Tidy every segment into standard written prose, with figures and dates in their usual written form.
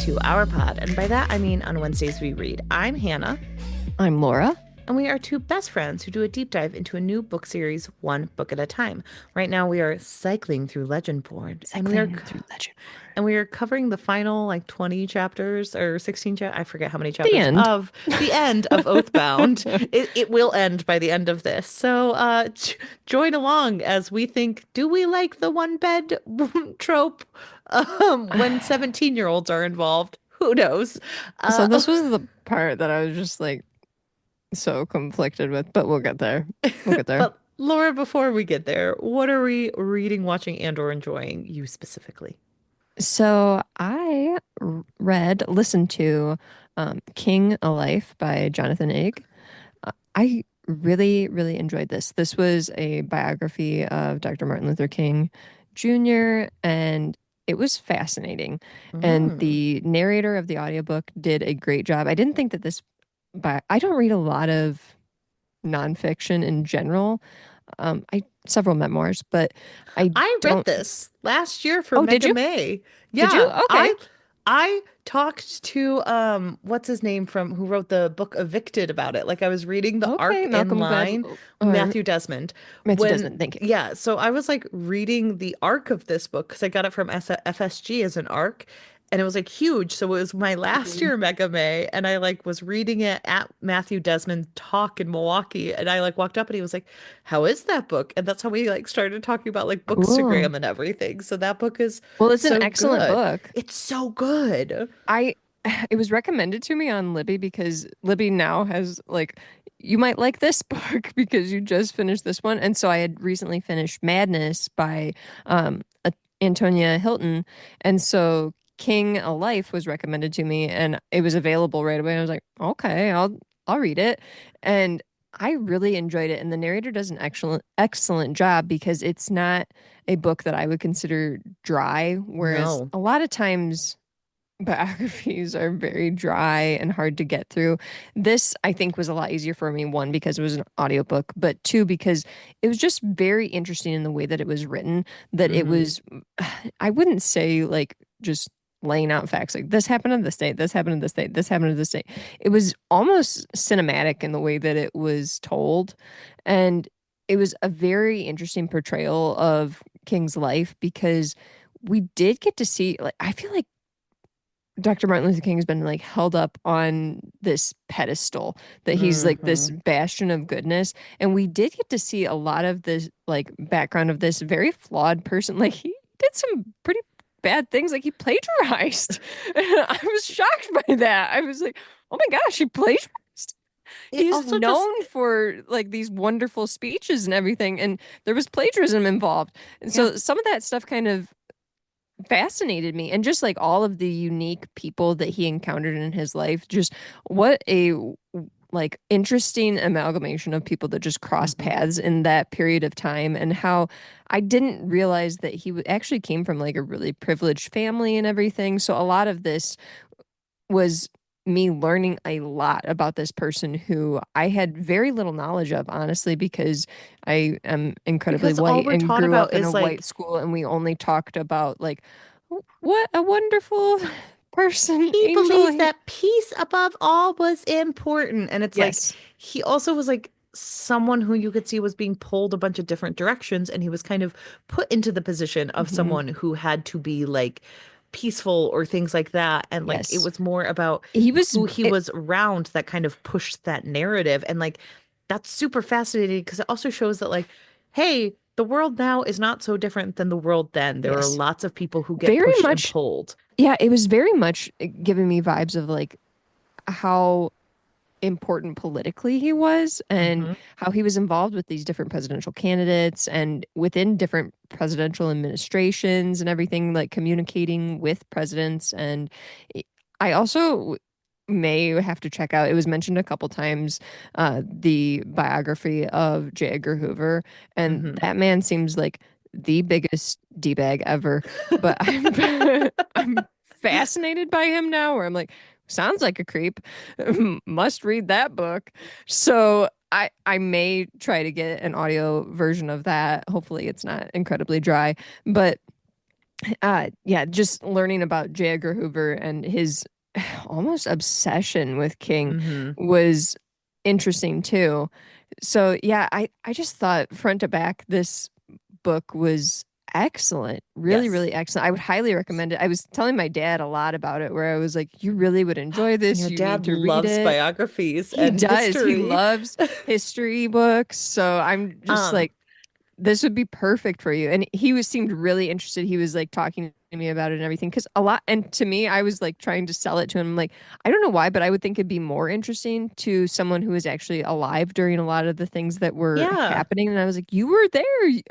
to our pod, and by that I mean on Wednesdays we read. I'm Hannah. I'm Laura. And we are two best friends who do a deep dive into a new book series, one book at a time. Right now we are cycling through Legendborn, and we are covering the final 20 chapters or 16 chapters. I forget how many The chapters end. of the end of Oathbound. It will end by the end of this. So join along as we think, do we like the one bed trope when 17-year-olds are involved? Who knows? So this was the part that I was just like so conflicted with, but we'll get there. We'll get there. But Laura, before we get there, what are we reading, watching, and or enjoying, you specifically? So I listened to King a Life by Jonathan Eigg. I really, really enjoyed this. This was a biography of Dr. Martin Luther King Jr., and it was fascinating. And Mm. the narrator of the audiobook did a great job. I didn't think that I don't read a lot of nonfiction in general. I several memoirs, but I I read don't. this last year for Oh, did Mega you? May. Did you? Yeah, Okay. I talked to what's his name from who wrote the book Evicted about it. Like I was reading the arc Okay. in Malcolm line, Gladwell or Matthew Desmond. Matthew When Desmond. Thank you. yeah, so I was like reading the arc of this book because I got it from FSG as an arc. And it was like huge. So it was my last Mhm. year Mega May, and I like was reading it at Matthew Desmond talk in Milwaukee. And I like walked up and he was like, how is that book? And that's how we like started talking about like Cool. Bookstagram and everything. So that book is Well, it's an so excellent good. book. It's so good. I it was recommended to me on Libby because Libby now has like you might like this book because you just finished this one. And so I had recently finished Madness by Antonia Hilton. And so King a Life was recommended to me and it was available right away. I was like, okay, I'll read it. And I really enjoyed it. And the narrator does an excellent job because it's not a book that I would consider dry, whereas No. a lot of times biographies are very dry and hard to get through. This, I think, was a lot easier for me. One, because it was an audiobook, but two, because it was just very interesting in the way that it was written, that it Hmm. was, I wouldn't say like just laying out facts like this happened in this state, this happened in this state, this happened in this state. It was almost cinematic in the way that it was told. And it was a very interesting portrayal of King's life because we did get to see, like, I feel like Dr. Martin Luther King has been like held up on this pedestal that he's like this Hmm. bastion of goodness. And we did get to see a lot of this like background of this very flawed person. Like he did some pretty bad things. Like he plagiarized. And I was shocked by that. I was like, oh my gosh, he plagiarized. It He's also just known for like these wonderful speeches and everything. And there was plagiarism involved. And yeah. so some of that stuff kind of fascinated me and just like all of the unique people that he encountered in his life, just what a like interesting amalgamation of people that just cross Hmm. paths in that period of time, and how I didn't realize that he actually came from like a really privileged family and everything. So a lot of this was me learning a lot about this person who I had very little knowledge of, honestly, because I am incredibly Because all white we're and taught grew about up in a is white like school, and we only talked about like what a wonderful person, he angel. believes that peace above all was important. And it's like Yes. he also was like someone who you could see was being pulled a bunch of different directions, and he was kind of put into the position of Hmm. someone who had to be like peaceful or things like that. And like it Yes. was more about He was who he was around that kind of pushed that narrative. And like that's super fascinating because it also shows that like, hey, the world now is not so different than the world then. There are yes. lots of people who get Very pushed and much. pulled. Yeah, it was very much giving me vibes of like how important politically he was and Hmm. how he was involved with these different presidential candidates and within different presidential administrations and everything, like communicating with presidents. And I also may have to check out, it was mentioned a couple times, the biography of J. Edgar Hoover. And Hmm. that man seems like the biggest D-bag ever. But I'm, I'm fascinated by him now, where I'm like, sounds like a creep. Must read that book. So I may try to get an audio version of that. Hopefully it's not incredibly dry. But Yeah, just learning about J. Edgar Hoover and his almost obsession with King Hmm. was interesting too. So yeah, I just thought front to back this book was excellent. Really, Yes. really excellent. I would highly recommend it. I was telling my dad a lot about it where I was like, you really would enjoy And this. your You need dad to read loves it. biographies He and does. He history. loves history books. So I'm just Um, like, this would be perfect for you. And he was seemed really interested. He was like talking to me about it and everything. Cause a lot, and to me, I was like trying to sell it to him. Like, I don't know why, but I would think it'd be more interesting to someone who was actually alive during a lot of the things that were yeah, happening. And I was like, you were there.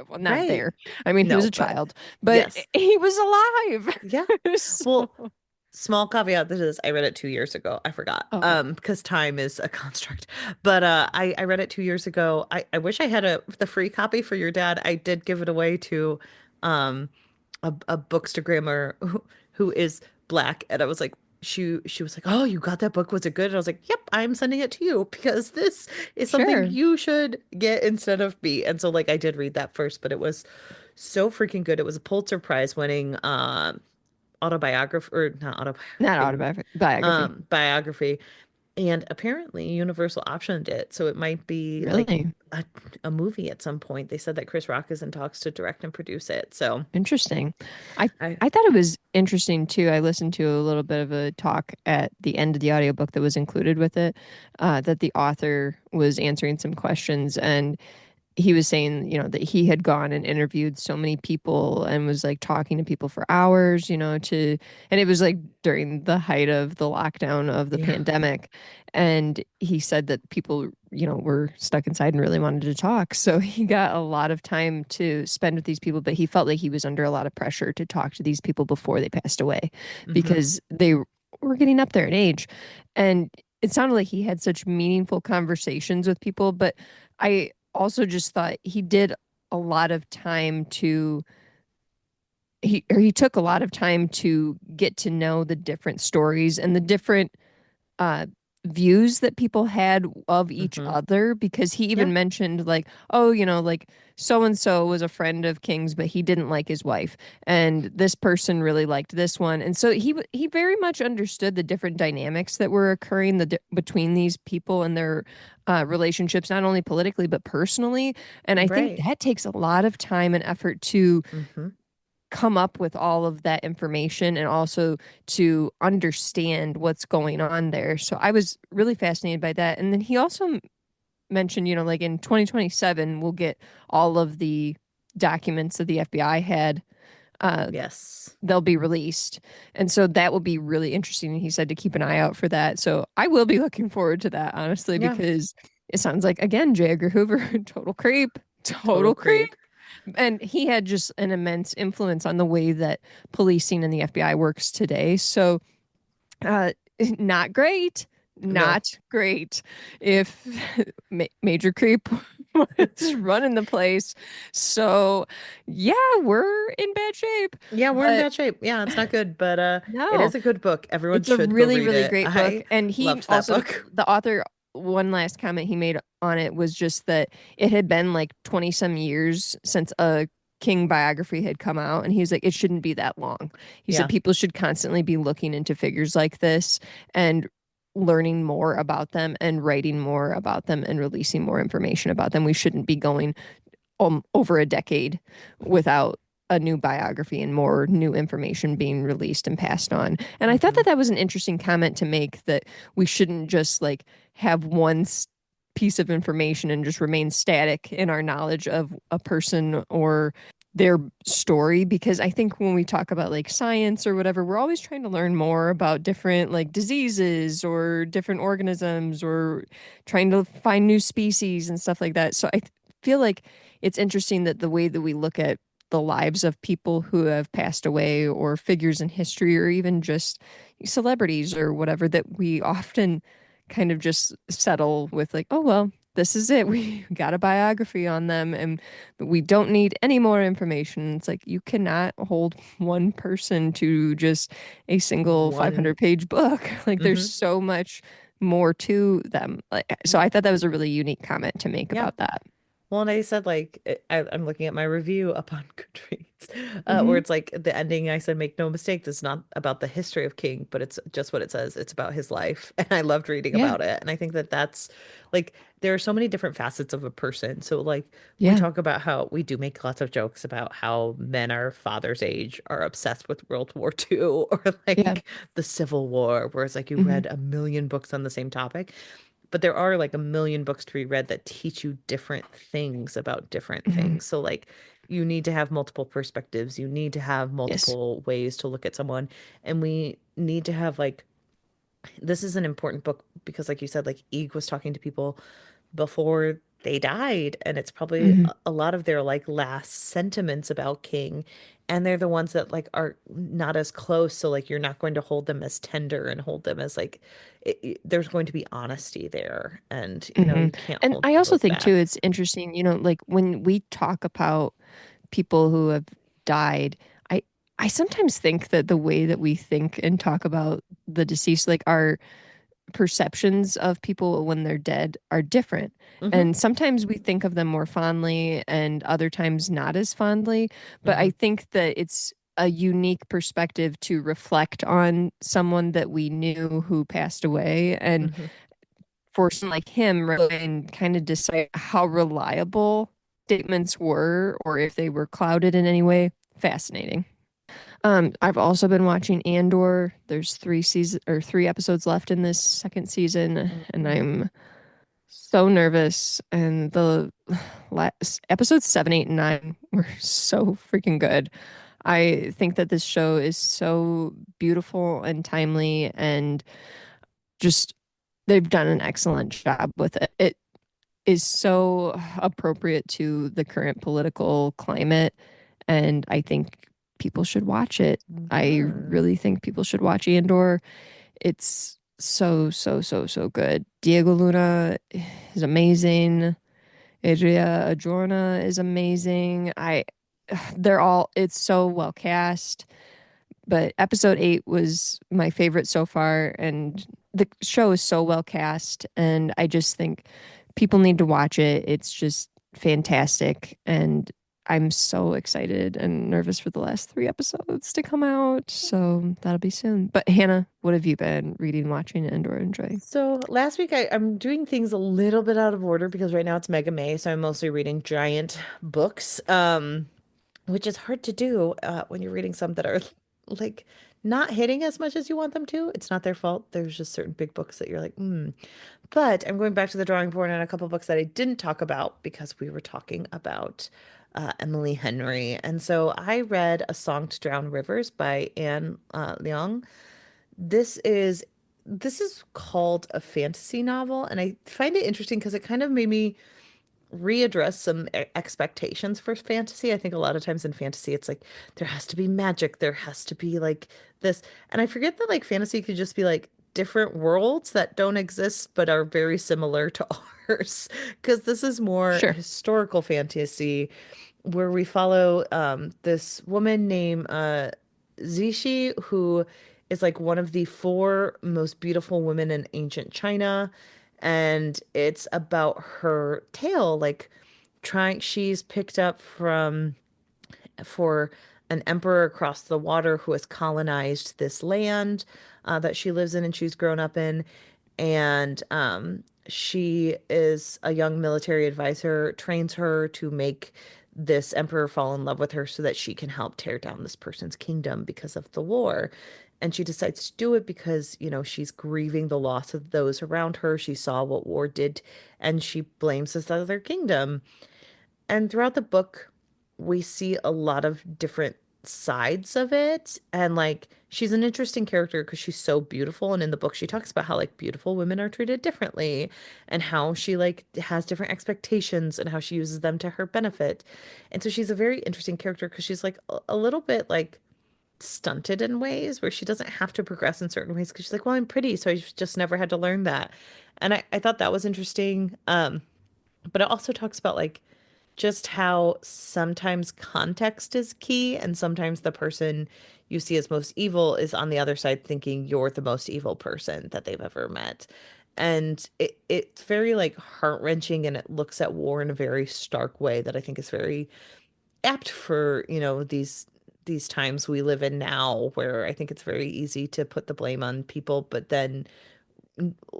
Well, not right. there. I mean, he was No, a but child, but yes. he was alive. Yeah. So, Well, small caveat to this, I read it 2 years ago. I forgot. oh, Because time is a construct. But I read it 2 years ago. I wish I had the free copy for your dad. I did give it away to um a bookstagrammer who is black, and I was like, she was like, "Oh, you got that book? Was it good?" And I was like, "Yep, I'm sending it to you because this is something sure. you should get instead of me." And so like I did read that first, but it was so freaking good. It was a Pulitzer Prize winning autobiography, or not Not autobiography, autobiography, biography. biography. And apparently Universal optioned it, so it might be like Really? a movie at some point. They said that Chris Rock is in talks to direct and produce it. So Interesting. I I I thought it was interesting too. I listened to a little bit of a talk at the end of the audiobook that was included with it, that the author was answering some questions and he was saying, that he had gone and interviewed so many people and was like talking to people for hours, and it was like during the height of the lockdown of the yeah. pandemic. And he said that people, were stuck inside and really wanted to talk. So he got a lot of time to spend with these people, but he felt like he was under a lot of pressure to talk to these people before they passed away Hmm. because they were getting up there in age. And it sounded like he had such meaningful conversations with people, but I also just thought he did a lot of time to he took a lot of time to get to know the different stories and the different uh views that people had of each Hmm. other because he Yeah. even mentioned like, oh, like so and so was a friend of King's but he didn't like his wife and this person really liked this one. And so he very much understood the different dynamics that were occurring between these people and their relationships, not only politically but personally. And I think Right. that takes a lot of time and effort to Hmm. come up with all of that information and also to understand what's going on there. So I was really fascinated by that. And then he also mentioned, like in 2027, we'll get all of the documents that the FBI had. Uh, Yes. they'll be released. And so that will be really interesting. And he said to keep an eye out for that. So I will be looking forward to that, honestly, Yeah. because it sounds like, again, J. Edgar Hoover, total creep, Total total creep. creep. And he had just an immense influence on the way that policing and the FBI works today. So, uh, not great, No. not great. If Major Creep was running the place, so yeah, we're in bad shape. Yeah, we're in But bad shape. Yeah, it's not good, but it no, is a good book. Everyone it's a should go really, read really it. great book. I And he loved that also, book. the author, one last comment he made on it was just that it had been like 20 some years since a King biography had come out. And he was like, it shouldn't be that long. He said Yeah. people should constantly be looking into figures like this and learning more about them and writing more about them and releasing more information about them. We shouldn't be going over a decade without a new biography and more new information being released and passed on. And I thought Hmm. that that was an interesting comment to make, that we shouldn't just like have one piece of information and just remain static in our knowledge of a person or their story. Because I think when we talk about like science or whatever, we're always trying to learn more about different like diseases or different organisms or trying to find new species and stuff like that. So I feel like it's interesting that the way that we look at the lives of people who have passed away or figures in history or even just celebrities or whatever, that we often kind of just settle with like, oh, well, this is it. We got a biography on them and we don't need any more information. It's like you cannot hold one person to just a single One. 500-page book. Like there's Hmm. so much more to them. Like, so I thought that was a really unique comment to make Yeah. about that. Well, and I said like I'm looking at my review up on Goodreads, where Hmm. it's like the ending. I said, make no mistake, this is not about the history of King, but it's just what it says. It's about his life, and I loved reading Yeah. about it. And I think that that's like there are so many different facets of a person. So like we Yeah. talk about how we do make lots of jokes about how men our father's age are obsessed with World War II or Yeah. like the Civil War, where it's like you Hmm. read a million books on the same topic. But there are like a million books to be read that teach you different things about different Hmm. things. So like you need to have multiple perspectives. You need to have Yes. multiple ways to look at someone. And we need to have like this is an important book because like you said, like Ig was talking to people before they died, and it's probably Hmm. a lot of their like last sentiments about King, and they're the ones that like are not as close, so like you're not going to hold them as tender and hold them as like there's going to be honesty there, and Hmm. you can't And hold I also both think too, back. it's interesting, like when we talk about people who have died, I I sometimes think that the way that we think and talk about the deceased, like our perceptions of people when they're dead are different. Hmm. And sometimes we think of them more fondly and other times not as fondly. But I Hmm. think that it's a unique perspective to reflect on someone that we knew who passed away and Hmm. for someone like him really and kind of decide how reliable statements were or if they were clouded in any way. Fascinating. I've also been watching Andor. There's 3 episodes left in this second season, and Hmm. I'm so nervous. And the last episodes 7, 8, and 9 were so freaking good. I think that this show is so beautiful and timely, and just they've done an excellent job with it. It is so appropriate to the current political climate, and I think people should watch it. I Yeah. really think people should watch Andor. It's so, so, so, so good. Diego Luna is amazing. Adria Ajorna is amazing. It's so well cast. But episode 8 was my favorite so far, and the show is so well cast, and I just think people need to watch it. It's just fantastic, and I'm so excited and nervous for the last 3 episodes to come out. So that'll be soon. But Hannah, what have you been reading, watching, and or enjoying? So last week I'm doing things a little bit out of order because right now it's Mega May, so I'm mostly reading giant books. Which is hard to do when you're reading some that are like not hitting as much as you want them to. It's not their fault. There's just certain big books that you're like, hmm. But I'm going back to the drawing board on a couple books that I didn't talk about because we were talking about Emily Henry. And so I read A Song to Drown Rivers by Anne Liang. This is called a fantasy novel, and I find it interesting because it kind of made me readdress some expectations for fantasy. I think a lot of times in fantasy, it's like there has to be magic, there has to be like this. And I forget that like fantasy could just be like different worlds that don't exist but are very similar to ours. Because this is more Sure. historical fantasy where we follow this woman named Zishi, who is like one of the four most beautiful women in ancient China. And it's about her tale, like she's picked up for an emperor across the water who has colonized this land that she lives in and she's grown up in. And she is a young military advisor, trains her to make this emperor fall in love with her so that she can help tear down this person's kingdom because of the war. And she decides to do it because, she's grieving the loss of those around her. She saw what war did, and she blames this other kingdom. And throughout the book, we see a lot of different sides of it. And like, she's an interesting character because she's so beautiful. And in the book, she talks about how like beautiful women are treated differently and how she like has different expectations and how she uses them to her benefit. And so she's a very interesting character because she's like a little bit like stunted in ways where she doesn't have to progress in certain ways because she's like, well, I'm pretty, so I've just never had to learn that. And I thought that was interesting. But it also talks about like just how sometimes context is key, and sometimes the person you see as most evil is on the other side thinking you're the most evil person that they've ever met. And it's very like heart-wrenching, and it looks at war in a very stark way that I think is very apt for, these times we live in now where I think it's very easy to put the blame on people, but then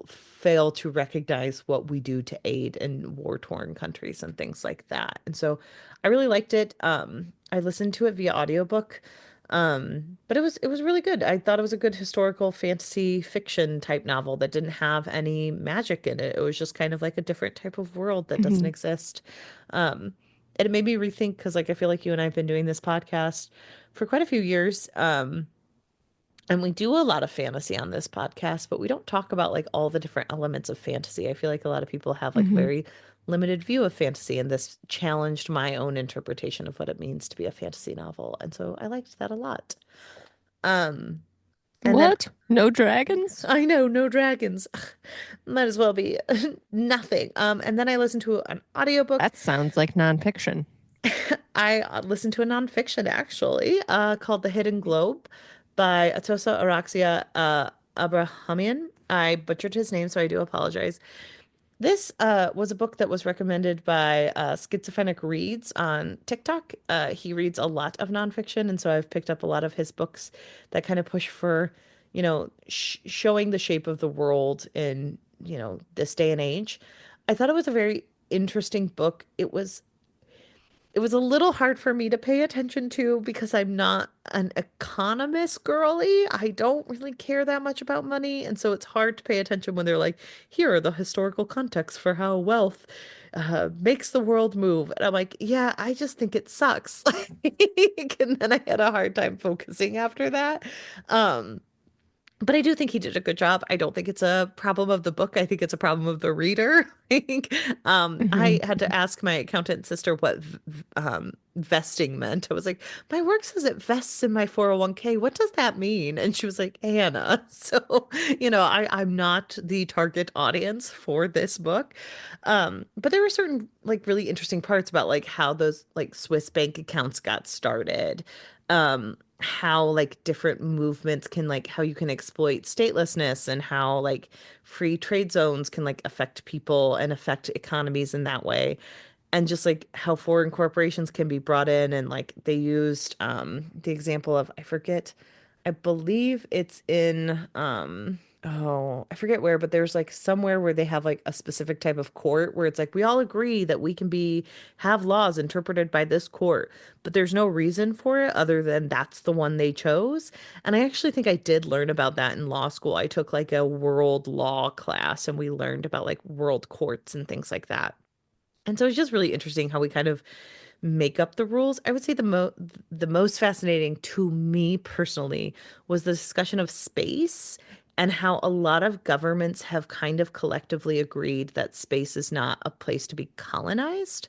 fail to recognize what we do to aid in war-torn countries and things like that. And so I really liked it. I listened to it via audiobook. But it was really good. I thought it was a good historical fantasy fiction type novel that didn't have any magic in it. It was just kind of like a different type of world that doesn't Mhm. exist. Um, and it made me rethink because like I feel like you and I have been doing this podcast for quite a few years. And we do a lot of fantasy on this podcast, but we don't talk about like all the different elements of fantasy. I feel like a lot of people have like a Mhm. very limited view of fantasy, and this challenged my own interpretation of what it means to be a fantasy novel. And so I liked that a lot. Um, and then What? No dragons? I know no dragons. Might as well be nothing. And then I listened to an audiobook. That sounds like nonfiction. I listened to a nonfiction actually, called The Hidden Globe by Atossa Araxia Abrahamian. I butchered his name, so I do apologize. This was a book that was recommended by Schizophrenic Reads on TikTok. He reads a lot of nonfiction, and so I've picked up a lot of his books that kind of push for, showing the shape of the world in, this day and age. I thought it was a very interesting book. It was a little hard for me to pay attention to because I'm not an economist girly. I don't really care that much about money. And so it's hard to pay attention when they're like, here are the historical contexts for how wealth makes the world move. And I'm like, yeah, I just think it sucks. And then I had a hard time focusing after that. Um, but I do think he did a good job. I don't think it's a problem of the book. I think it's a problem of the reader. Like, I Mhm. had to ask my accountant sister what vesting meant. I was like, my work says it vests in my 401k. What does that mean? And she was like, Hannah. So, I'm not the target audience for this book. But there were certain like really interesting parts about like how those like Swiss bank accounts got started. How like different movements can like how you can exploit statelessness and how like free trade zones can like affect people and affect economies in that way, and just like how foreign corporations can be brought in, and like they used the example of I forget, I believe it's in oh, I forget where, but there's like somewhere where they have like a specific type of court where it's like we all agree that we can be have laws interpreted by this court, but there's no reason for it other than that's the one they chose. And I actually think I did learn about that in law school. I took like a world law class and we learned about like world courts and things like that. And so it's just really interesting how we kind of make up the rules. I would say the most fascinating to me personally was the discussion of space and how a lot of governments have kind of collectively agreed that space is not a place to be colonized.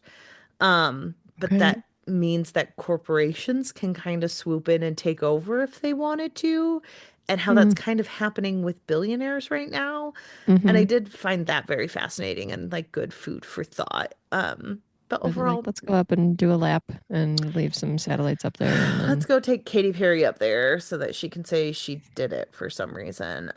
But Okay. that means that corporations can kind of swoop in and take over if they wanted to, and how that's Mm. kind of happening with billionaires right now. And I Hmm. did find that very fascinating and like good food for thought. But They're like, overall, let's go up and do a lap and leave some satellites up there and let's then go take Katy Perry up there so that she can say she did it for some reason.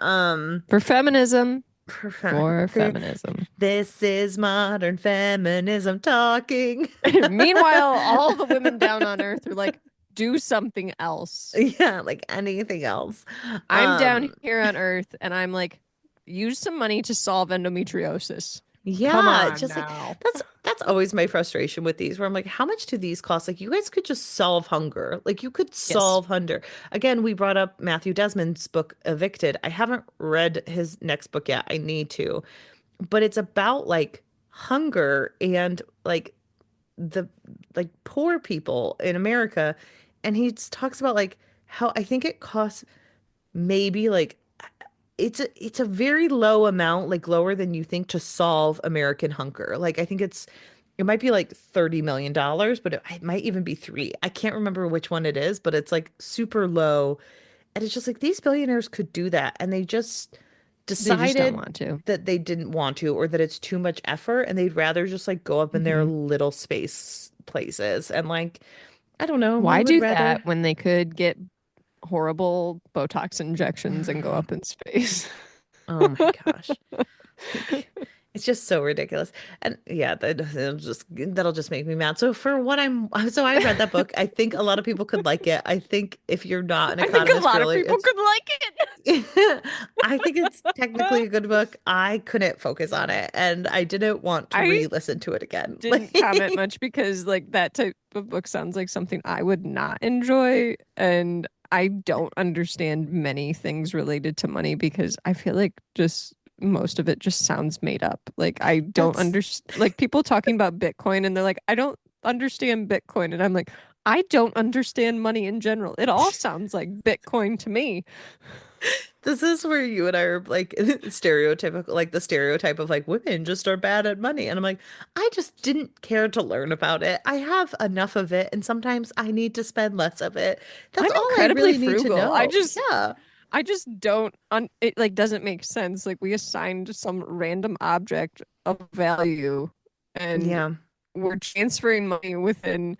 for feminism, for Th- feminism. this is modern feminism talking. Meanwhile, all the women down on Earth are like, do something else. Yeah, like anything else. I'm down Um, here on Earth and I'm like, use some money to solve endometriosis. Come yeah, on just like now. that's always my frustration with these, where I'm like, how much do these cost? Like, you guys could just solve hunger. Like, you could Yes. solve hunger. Again, we brought up Matthew Desmond's book, Evicted. I haven't read his next book yet. I need to, but it's about like hunger and like the like poor people in America, and he talks about like how I think it costs maybe like it's a very low amount, like lower than you think, to solve American hunger. Like I think it might be like $30 million, but it might even be three. I can't remember which one it is, but it's like super low. And it's just like these billionaires could do that, and they just They just don't decided want to. that they didn't want to, or that it's too much effort, and they'd rather just like go up in their Hmm. little space places. And like, I don't know, we Why would do that rather. when they could get horrible Botox injections and go up in space? Oh my gosh. Like, It's just so ridiculous. And yeah, that'll just make me mad. So for what I'm so I read that book. I think a lot of people could like it. I think if you're not an I think a economist lot of girly, people it's could like I think it's technically it. a good book. I couldn't focus on it and I didn't want to I re-listen to it again. didn't comment much because like that type of book sounds like something I would not enjoy, and I don't understand many things related to money because I feel like just most of it just sounds made up. Like I don't That's understand, like people talking about Bitcoin and they're like, I don't understand Bitcoin, and I'm like, I don't understand money in general. It all sounds like Bitcoin to me. This is where you and I are like stereotypical, like the stereotype of like women just are bad at money. And I'm like, I just didn't care to learn about it. I have enough of it, and sometimes I need to spend less of it. That's I'm all I incredibly really need to frugal. know. Yeah. I just don't it like doesn't make sense. Like we assigned some random object of value and Yeah. we're transferring money within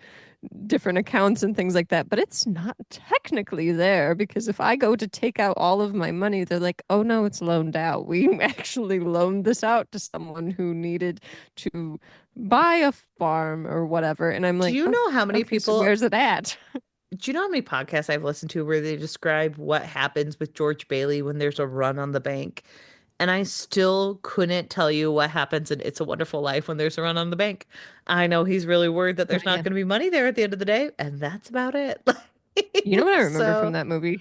different accounts and things like that, but it's not technically there because if I go to take out all of my money, they're like, "Oh no, it's loaned out. We actually loaned this out to someone who needed to buy a farm or whatever." And I'm Do like, you "Oh, know how many okay, so people where's it at?" Do you know how many podcasts I've listened to where they describe what happens with George Bailey when there's a run on the bank? And I still couldn't tell you what happens in It's a Wonderful Life when there's a run on the bank. I know he's really worried that No there's not idea. going to be money there at the end of the day, and that's about it. You know what I remember from So that movie?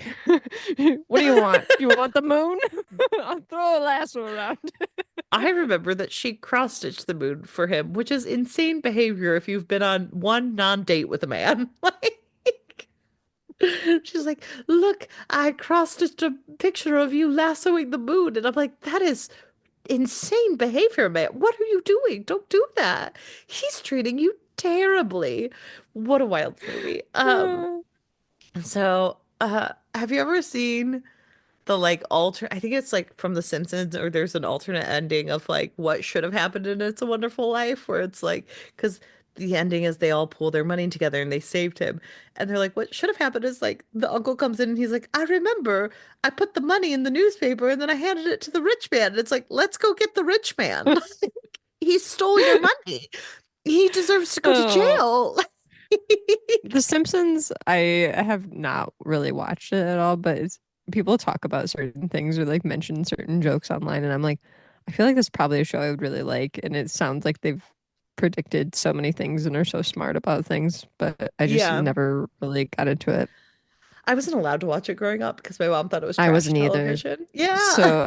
What do you want? You want the moon? I'll throw a lasso around. I remember that she cross-stitched the moon for him, which is insane behavior if you've been on one non-date with a man. Like, she's like, look, I cross-stitched a picture of you lassoing the moon. And I'm like, that is insane behavior, man. What are you doing? Don't do that. He's treating you terribly. What a wild movie. Have you ever seen the like I think it's like from The Simpsons, or there's an alternate ending of like what should have happened in It's a Wonderful Life, where it's like, because the ending is they all pull their money together and they saved him. And they're like, what should have happened is like the uncle comes in and he's like, I remember I put the money in the newspaper and then I handed it to the rich man. And it's like, let's go get the rich man. He stole your money. He deserves to go to Oh, jail. The Simpsons, I have not really watched it at all, but people talk about certain things or like mention certain jokes online, and I'm like, I feel like this is probably a show I would really like, and it sounds like they've predicted so many things and are so smart about things, but I just Yeah. never really got into it. I wasn't allowed to watch it growing up because my mom thought it was I trash wasn't either, television. Yeah. so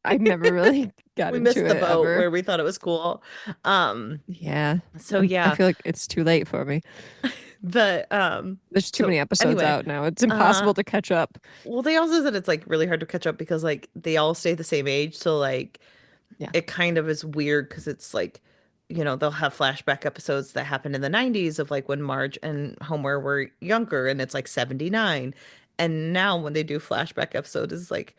I never really got We into missed the it boat ever. where we thought it was cool. Um, Yeah, so I yeah, feel like it's too late for me. but There's too so many episodes anyway, out now. It's uh impossible to catch up. well they also said it's like really hard to catch up because like they all stay the same age, so like Yeah. it kind of is weird because it's like, they'll have flashback episodes that happened in the 90s of like when Marge and Homer were younger and it's like 79. And now when they do flashback episodes, it's like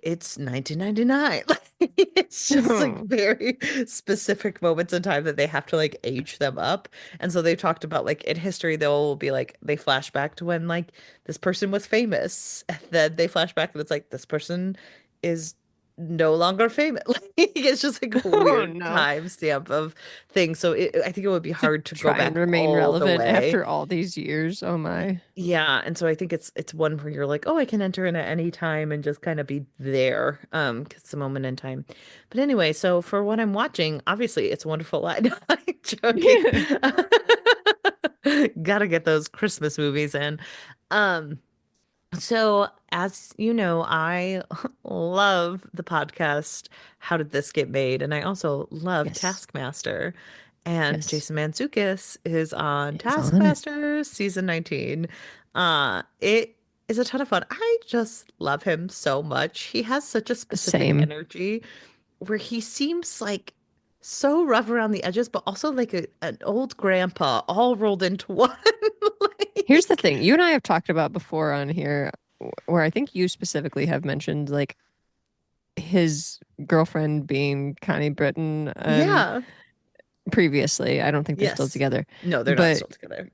it's 1999. Like, it's just like very specific moments in time that they have to like age them up. And so they've talked about like in history, they'll be like, they flash back to when like this person was famous. And then they flash back and it's like, this person is no longer famous. Like, it's just like a Oh weird no. timestamp of things. So I think it would be To hard to go try and back remain all the relevant way. after all these years. Oh my. Yeah, and so I think it's one where you're like, oh, I can enter in at any time and just kind of be there, 'cause it's a moment in time. But anyway, so for what I'm watching, obviously it's a Wonderful Life. No, I'm joking. Yeah. Gotta get those Christmas movies in. Um, so as you know, I love the podcast How Did This Get Made? And I also love Yes. Taskmaster. And Yes. Jason Mantzoukas is on He's on it. Taskmaster season 19. It is a ton of fun. I just love him so much. He has such a specific Same. energy where he seems like so rough around the edges, but also like an old grandpa all rolled into one. Here's the Like, thing. You and I have talked about before on here where I think you specifically have mentioned like his girlfriend being Connie Britton yeah. previously. I don't think they're still Yes. together. No, they're not But still together.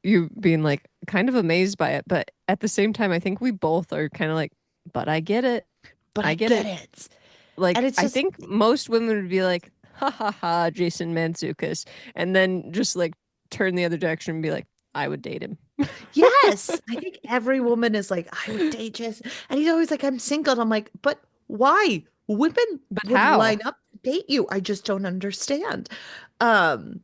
you being like kind of amazed by it, but at the same time I think we both are kind of like, but I get it. But I I get get it. it. And Like it's I just think most women would be like, ha ha ha, Jason Mantzoukas, and then just like turn the other direction and be like, I would date him. Yes, I think every woman is like, I would date Jason. And he's always like, I'm single. And I'm like, but why? Women But would how? line up to date you. I just don't understand. Um,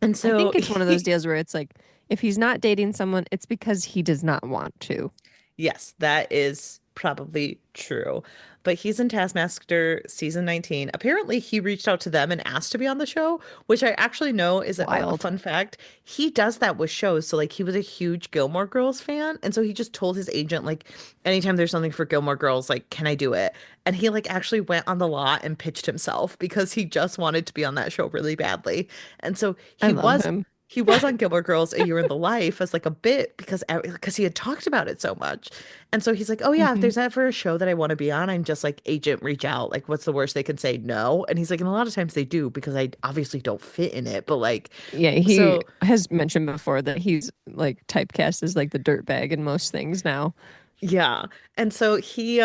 and I so think it's one of those deals where it's like, if he's not dating someone, it's because he does not want to. yes, that is probably true. But he's in Taskmaster season 19. Apparently, he reached out to them and asked to be on the show, which I actually know is a Wild. fun fact. He does that with shows. So, like, he was a huge Gilmore Girls fan. And so he just told his agent, like, anytime there's something for Gilmore Girls, like, can I do it? And he, like, actually went on the lot and pitched himself because he just wanted to be on that show really badly. And so I he love was. him. He was on Gilmore Girls A Year in the Life as like a bit because he had talked about it so much. And so he's like, "Oh yeah, if Hmm. there's ever a show that I want to be on, I'm just like agent reach out. Like what's the worst they can say? No." And he's like, "And a lot of times they do because I obviously don't fit in it, but like Yeah, he so has mentioned before that he's like typecast as like the dirtbag in most things now. yeah." And so he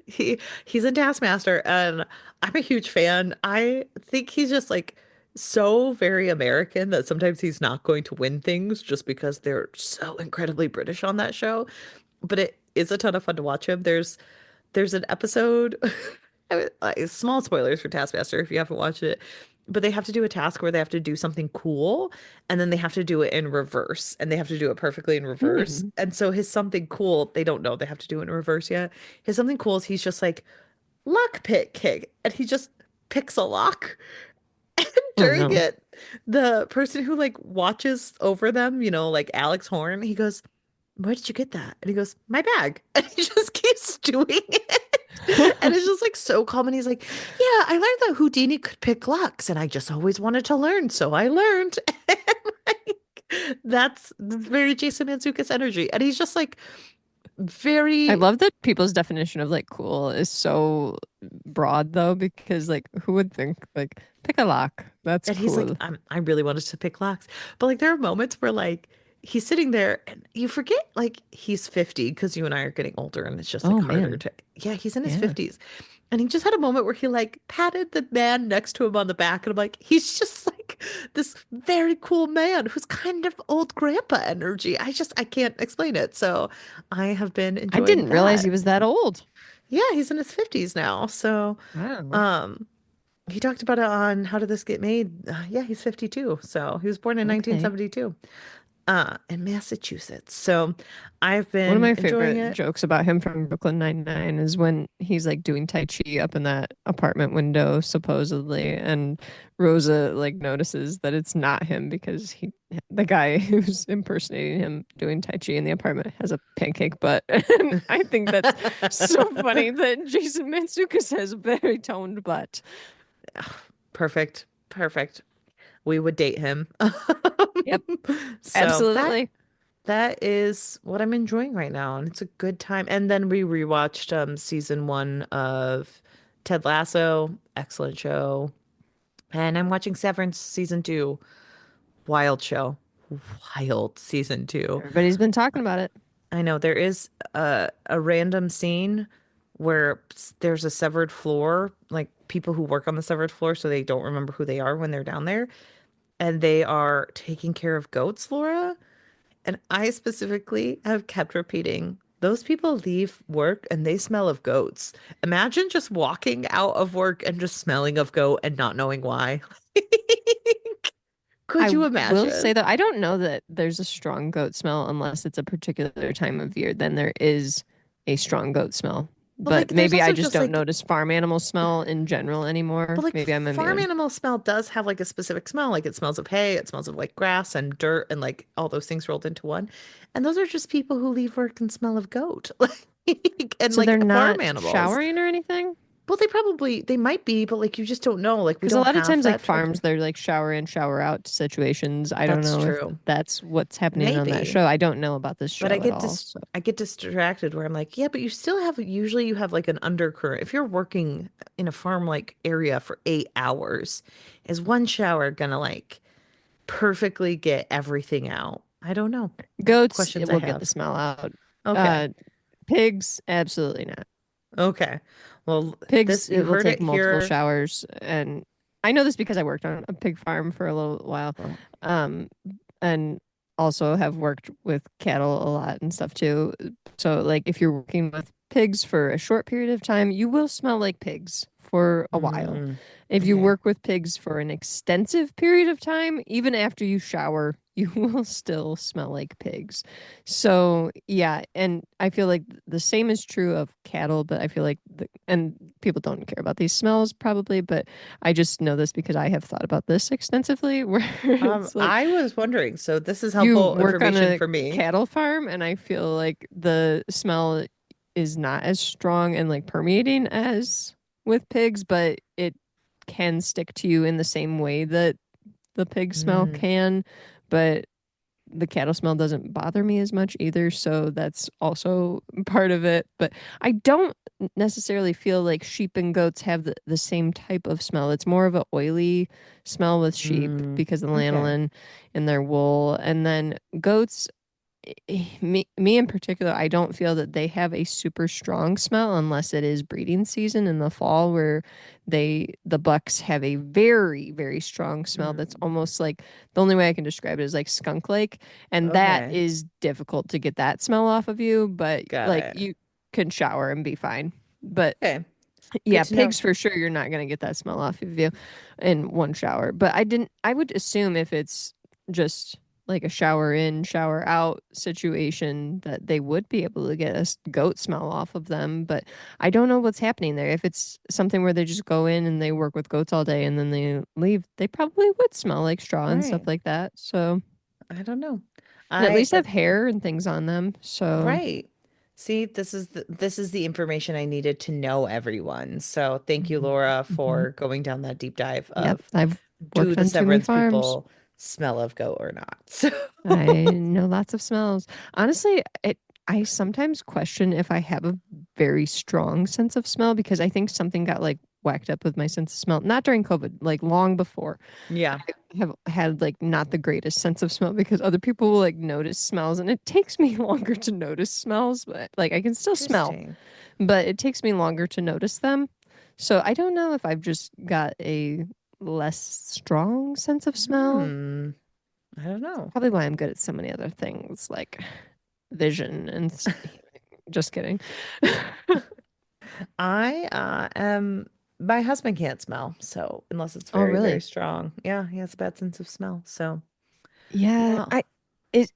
he's in Taskmaster and I'm a huge fan. I think he's just like so very American that sometimes he's not going to win things just because they're so incredibly British on that show. But it is a ton of fun to watch him. There's an episode, small spoilers for Taskmaster if you haven't watched it, but they have to do a task where they have to do something cool and then they have to do it in reverse and they have to do it perfectly in reverse. Hmm. And so his something cool, they don't know they have to do it in reverse yet. His something cool is he's just like lock pick kick and he just picks a lock. And Oh during no. it, the person who like watches over them, like Alex Horn, he goes, where did you get that? And he goes, my bag. And he just keeps doing it. And it's just like so calm. And he's like, yeah, I learned that Houdini could pick locks and I just always wanted to learn. So I learned. And like, that's very Jason Mantzoukas energy. And he's just like I very, love that people's definition of like cool is so broad though, because like who would think like pick a lock? That's and he's like, cool. I really wanted to pick locks. But like there are moments where like he's sitting there and you forget like he's 50 because you and I are getting older and it's just like Oh harder man. to, yeah, he's in his Yeah. 50s. And he just had a moment where he like patted the man next to him on the back. And I'm like, he's just like this very cool man who's kind of old grandpa energy. I can't explain it. So I have been I enjoying didn't realize that. he was that old. Yeah, he's in his 50s now. So Wow. um he talked about it on How Did This Get Made? Yeah, he's 52. So he was born in Okay. 1972 in Massachusetts. So I've One of been my enjoying favorite it. jokes about him from Brooklyn Nine-Nine is when he's like doing Tai Chi up in that apartment window, supposedly, and Rosa like notices that it's not him because the guy who's impersonating him doing Tai Chi in the apartment has a pancake butt. And I think that's so funny that Jason Mantzoukas has a very toned butt. Perfect. Perfect. We would date him. Yep, So absolutely. that is what I'm enjoying right now, and it's a good time. And then we rewatched season one of Ted Lasso, excellent show. And I'm watching Severance season two, wild show, wild season two. Everybody's been talking about it. I know there is a random scene where there's a severed floor, like people who work on the severed floor, so they don't remember who they are when they're down there, and they are taking care of goats, Laura. And I specifically have kept repeating, those people leave work and they smell of goats. Imagine just walking out of work and just smelling of goat and not knowing why. I Could you will say imagine? though, I don't know that there's a strong goat smell unless it's a particular time of year. Then there is a strong goat smell. But But like, there's maybe I also just just don't like, notice farm animal smell in general but anymore. like Maybe I'm farm immune. animal smell does have like a specific smell. Like it smells of hay, it smells of like grass and dirt and like all those things rolled into one. And those are just people who leave work and smell of goat. Like and So they're like farm not animals. showering or anything? Well, they might be, but like you just don't know. Like we Because a don't lot of have times, like that farms, filter. they're like shower in, shower out situations. I don't That's know if true. that's what's happening on that Maybe. show. I don't know about this But show at all. So I get distracted where I'm like, yeah, but you still have usually you have like an undercurrent. If you're working in a farm like area for 8 hours, is one shower gonna like perfectly get everything out? I don't know. goats, it Questions I will get the have. smell out. Okay. Uh, pigs, absolutely not. Okay. Well, Pigs, this it you will heard take it multiple here. showers and I know this because I worked on a pig farm for a little while, Oh, um, and also have worked with cattle a lot and stuff too. So, like, if you're working with pigs for a short period of time, you will smell like pigs for a while. mm, If you okay. work with pigs for an extensive period of time, even after you shower, you will still smell like pigs. So, yeah, and I feel like the same is true of cattle, but I feel like and people don't care about these smells probably, but I just know this because I have thought about this extensively, where it's like I was wondering, so this is you helpful work on information a for me. cattle farm, and I feel like the smell is not as strong and like permeating as with pigs, but it can stick to you in the same way that the pig smell Mm, can. But the cattle smell doesn't bother me as much either, so that's also part of it. But I don't necessarily feel like sheep and goats have the same type of smell. It's more of an oily smell with sheep mm, because of the okay. lanolin in their wool. And then goats, me in particular, I don't feel that they have a super strong smell unless it is breeding season in the fall where the bucks have a very, very strong smell that's Mm, almost like the only way I can describe it is like skunk like. And that okay. is difficult to get that smell off of you, but Got like it. you can shower and be fine. But Okay. Good yeah, to know. pigs for sure you're not gonna get that smell off of you in one shower. But I would assume if it's just like a shower in, shower out situation that they would be able to get a goat smell off of them. But I don't know what's happening there. If it's something where they just go in and they work with goats all day and then they leave, they probably would smell like straw and stuff Right. like that. So, I don't know. and at I least have hair and things on them. So, Right. See, this is the information I needed to know everyone. So thank you, mhm, Laura, mhm. for going down that deep dive Yep, of I've do worked the on too many Severance farms. people smell of goat or not? So I know lots of smells. Honestly, I sometimes question if I have a very strong sense of smell because I think something got like whacked up with my sense of smell. Not during COVID, like long before. yeah, I have had like not the greatest sense of smell because other people will like notice smells and it takes me longer to notice smells, but like I can still smell, interesting. but it takes me longer to notice them. So I don't know if I've just got a less strong sense of smell. Hmm. I don't know. Probably why I'm good at so many other things like vision and just kidding. I am my husband can't smell, so unless it's Oh, very, very really? strong. Yeah, he has a bad sense of smell. So Yeah, well, I is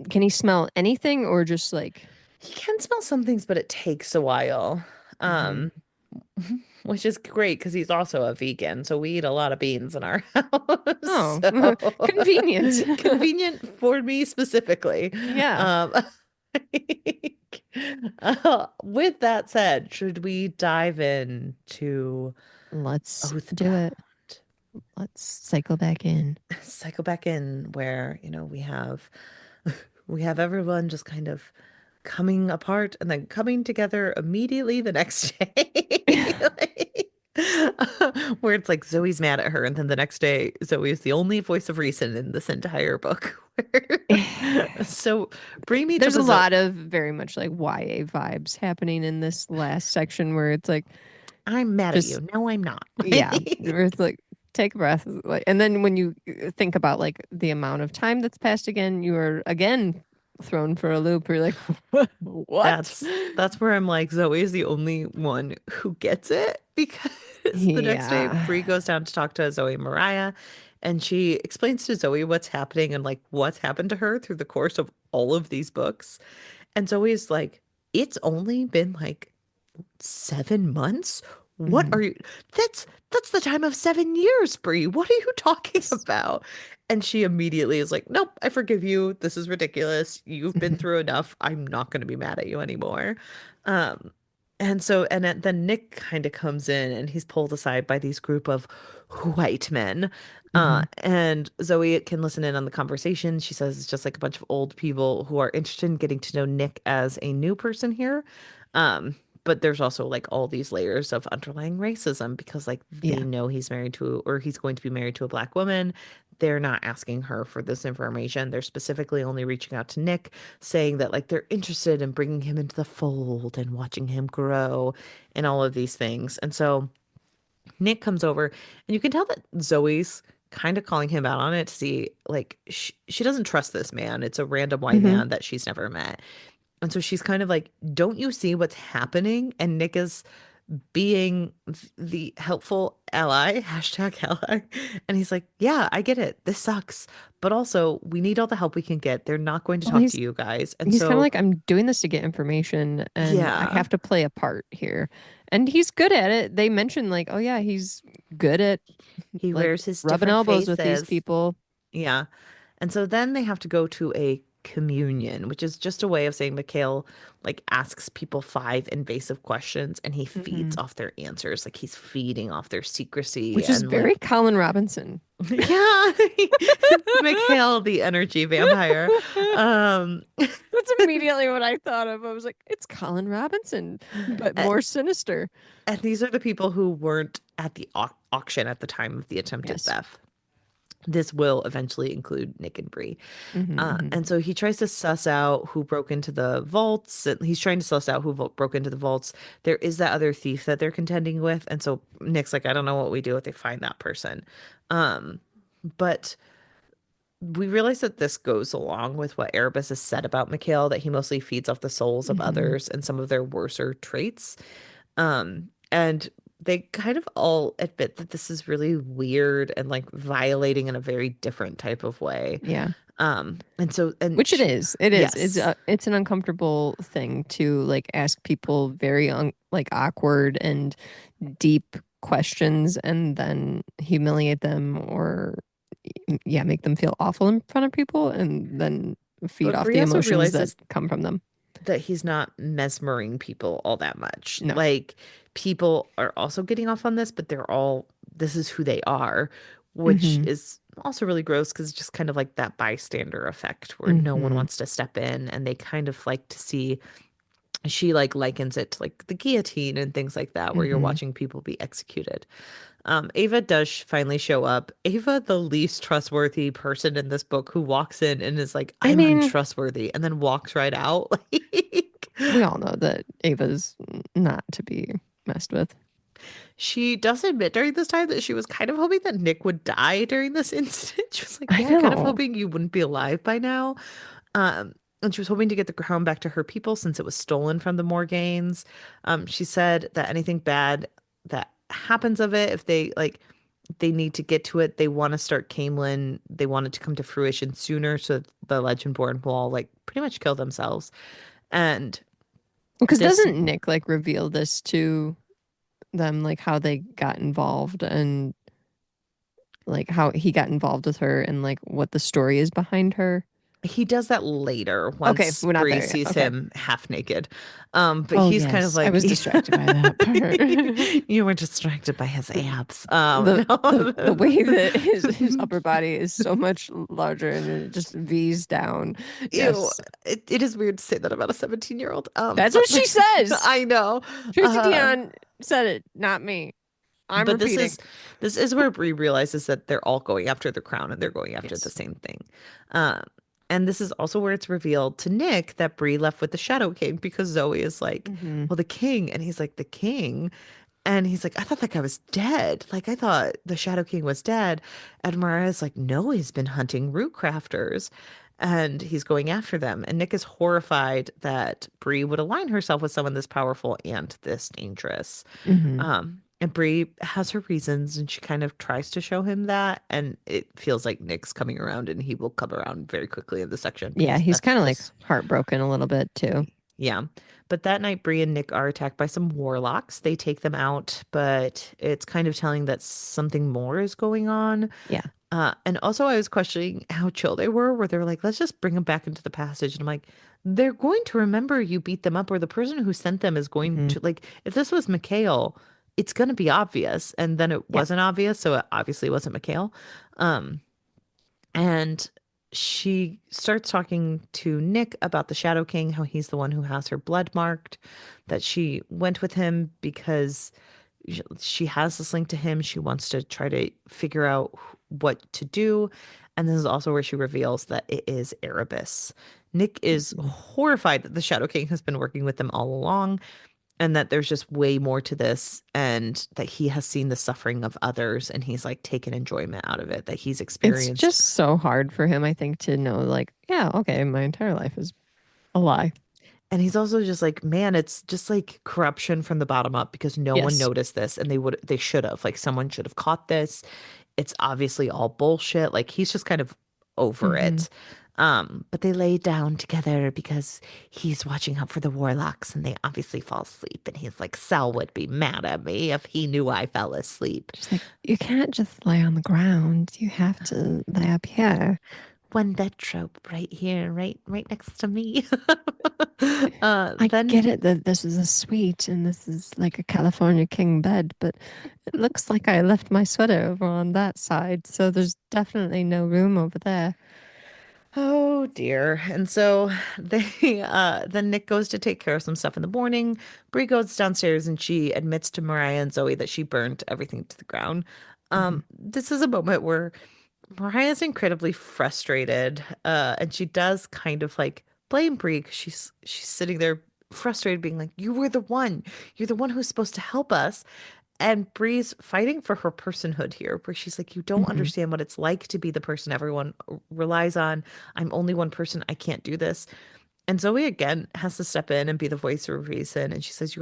can he smell anything or just like he can smell some things, but it takes a while. hmm Um, which is great because he's also a vegan, so we eat a lot of beans in our house. Oh, So convenient. convenient for me specifically. Yeah. Um, with that said, should we dive into Let's do Oathbound? it. Let's cycle back in. Cycle back in where, we have everyone just kind of coming apart and then coming together immediately the next day. Where it's like Zoe's mad at her, and then the next day Zoe is the only voice of reason in this entire book. So bring me to There's a the Zoe. lot of very much like YA vibes happening in this last section where it's like I'm mad at just you. No, I'm not. yeah, where it's like take a breath, like, and then when you think about like the amount of time that's passed again, you are again thrown for a loop. You're like, what? That's where I'm like, Zoe is the only one who gets it because the next day Yeah. Bree goes down to talk to Zoe and Mariah, and she explains to Zoe what's happening and like what's happened to her through the course of all of these books. And Zoe's like, it's only been like 7 months? What are Mhm. you? That's the time of 7 years, Bree. What are you talking Yes. about? And she immediately is like, nope, I forgive you. This is ridiculous. You've been Mhm. through enough. I'm not going to be mad at you anymore. Um, and then Nick kind of comes in and he's pulled aside by these group of white men. Mhm. And Zoe can listen in on the conversation. She says it's just like a bunch of old people who are interested in getting to know Nick as a new person here. But there's also like all these layers of underlying racism because like they Yeah. know he's married to or he's going to be married to a black woman. They're not asking her for this information. They're specifically only reaching out to Nick, saying that like they're interested in bringing him into the fold and watching him grow and all of these things. And so Nick comes over, and you can tell that Zoe's kind of calling him out on it to see, like, she doesn't trust this man. It's a random white Hmm. man that she's never met. And so she's kind of like, don't you see what's happening? And Nick is being the helpful ally, hashtag ally. And he's like, yeah, I get it. This sucks. But also, we need all the help we can get. They're not going to Well, talk to you guys. And he's kind of so, like, I'm doing this to get information and I yeah, have to play a part here. And he's good at it. They mentioned like, oh yeah, he's good at he like wears his rubbing different elbows with these faces. people. Yeah. And so then they have to go to a communion, which is just a way of saying Mikhail like asks people five invasive questions and he feeds Hmm. off their answers. Like he's feeding off their secrecy Which is and very like, Colin Robinson. yeah, Mikhail, the energy vampire. Um, That's immediately what I thought of. I was like, it's Colin Robinson, but a- more sinister. and these are the people who weren't at the auction at the time of the attempted Yes. theft. This will eventually include Nick and Bree. Hmm. Hmm. And so he tries to suss out who broke into the vaults. And he's trying to suss out who broke into the vaults. There is that other thief that they're contending with. And so Nick's like, I don't know what we do if they find that person. Um, but we realize that this goes along with what Erebus has said about Mikhail, that he mostly feeds off the souls of Hmm. others and some of their worser traits. And they kind of all admit that this is really weird and like violating in a very different type of way. Yeah. And so, and Which it she, is. It is. yes, It's an uncomfortable thing to like ask people very like awkward and deep questions and then humiliate them or yeah, make them feel awful in front of people and then feed but off Brie the also emotions that realizes come from them. that he's not mesmering people all that much. No. Like, people are also getting off on this, but this is who they are, which Hmm. is also really gross because it's just kind of like that bystander effect where no one Hmm. wants to step in and they kind of like to see. She like likens it to like the guillotine and things like that, where you're Hmm. watching people be executed. Ava does finally show up. Ava, the least trustworthy person in this book, who walks in and is like, I I'm mean, untrustworthy, and then walks right out. we all know that Ava's not to be messed with. She does admit during this time that she was kind of hoping that Nick would die during this incident. She was like, I yeah, kind of know. hoping you wouldn't be alive by now. And she was hoping to get the crown back to her people since it was stolen from the Morganes. She said that anything bad that happens of it, if they like, they need to get to it. They want to start Camelin. They want it to come to fruition sooner, so that the Legendborn will all like pretty much kill themselves. And Because this, doesn't Nick like reveal this to them, like how they got involved and like how he got involved with her and like what the story is behind her? he does that later Okay, once we're not Bree there yet. sees Okay. him half naked. But Oh he's kind of yes, I like was distracted by that part. you were distracted by his abs. The No. way that his upper body is so much larger and it just V's down. Ew. Yes, It is weird to say that about a 17-year-old. that's what But she like says. I know. Tracy Uh Deonn said it, not me. I'm but repeating. this is where Bree realizes that they're all going after the crown and they're going after the Yes. same thing. Um, and this is also where it's revealed to Nick that Bree left with the Shadow King because Zoe is like, Hmm. well, the king, and he's like, the king. And he's like, I thought that guy was dead. Like, I thought the Shadow King was dead. And Mariah's like, no, he's been hunting root crafters and he's going after them. And Nick is horrified that Bree would align herself with someone this powerful and this dangerous. Hmm. And Bree has her reasons and she kind of tries to show him that. And it feels like Nick's coming around and he will come around very quickly in the section Yeah, because he's that's kind of like just heartbroken a little bit too. yeah. But that night, Bree and Nick are attacked by some warlocks. They take them out, but it's kind of telling that something more is going on. Yeah. And also, I was questioning how chill they were, where they were like, let's just bring them back into the passage. And I'm like, they're going to remember you beat them up, or the person who sent them is going Hmm. to, like, if this was Mikhail, it's going to be obvious. And then it Yeah. wasn't obvious. So it obviously wasn't Mikhail. Um, and she starts talking to Nick about the Shadow King, how he's the one who has her blood marked, that she went with him because she has this link to him. She wants to try to figure out what to do. And this is also where she reveals that it is Erebus. Nick is Mhm. horrified that the Shadow King has been working with them all along. and that there's just way more to this, and that he has seen the suffering of others and he's like taken enjoyment out of it, that he's It's experienced. just so hard for him, I think, to know, like, yeah, okay, my entire life is a lie. And he's also just like, man, it's just like corruption from the bottom up because no one Yes. noticed this, and they should have. Like someone should have caught this. It's obviously all bullshit. Like he's just kind of over Hmm. it. But they lay down together because he's watching out for the warlocks and they obviously fall asleep. And he's like, Sal would be mad at me if he knew I fell asleep. She's like, you can't just lay on the ground. You have to lay up here. One bed trope right here, right next to me. I Then get it that this is a suite and this is like a California king bed, but it looks like I left my sweater over on that side, so there's definitely no room over there. oh dear. And so they then Nick goes to take care of some stuff in the morning. Bree goes downstairs and she admits to Mariah and Zoe that she burned everything to the ground. Hmm. This is a moment where Mariah's incredibly frustrated, and she does kind of like blame Bree 'cause she's sitting there frustrated, being like, "You were the one. You're the one who's supposed to help us." And Bree's fighting for her personhood here, where she's like, "You don't Hmm. understand what it's like to be the person everyone relies on. I'm only one person. I can't do this." And Zoe again has to step in and be the voice of reason. And she says,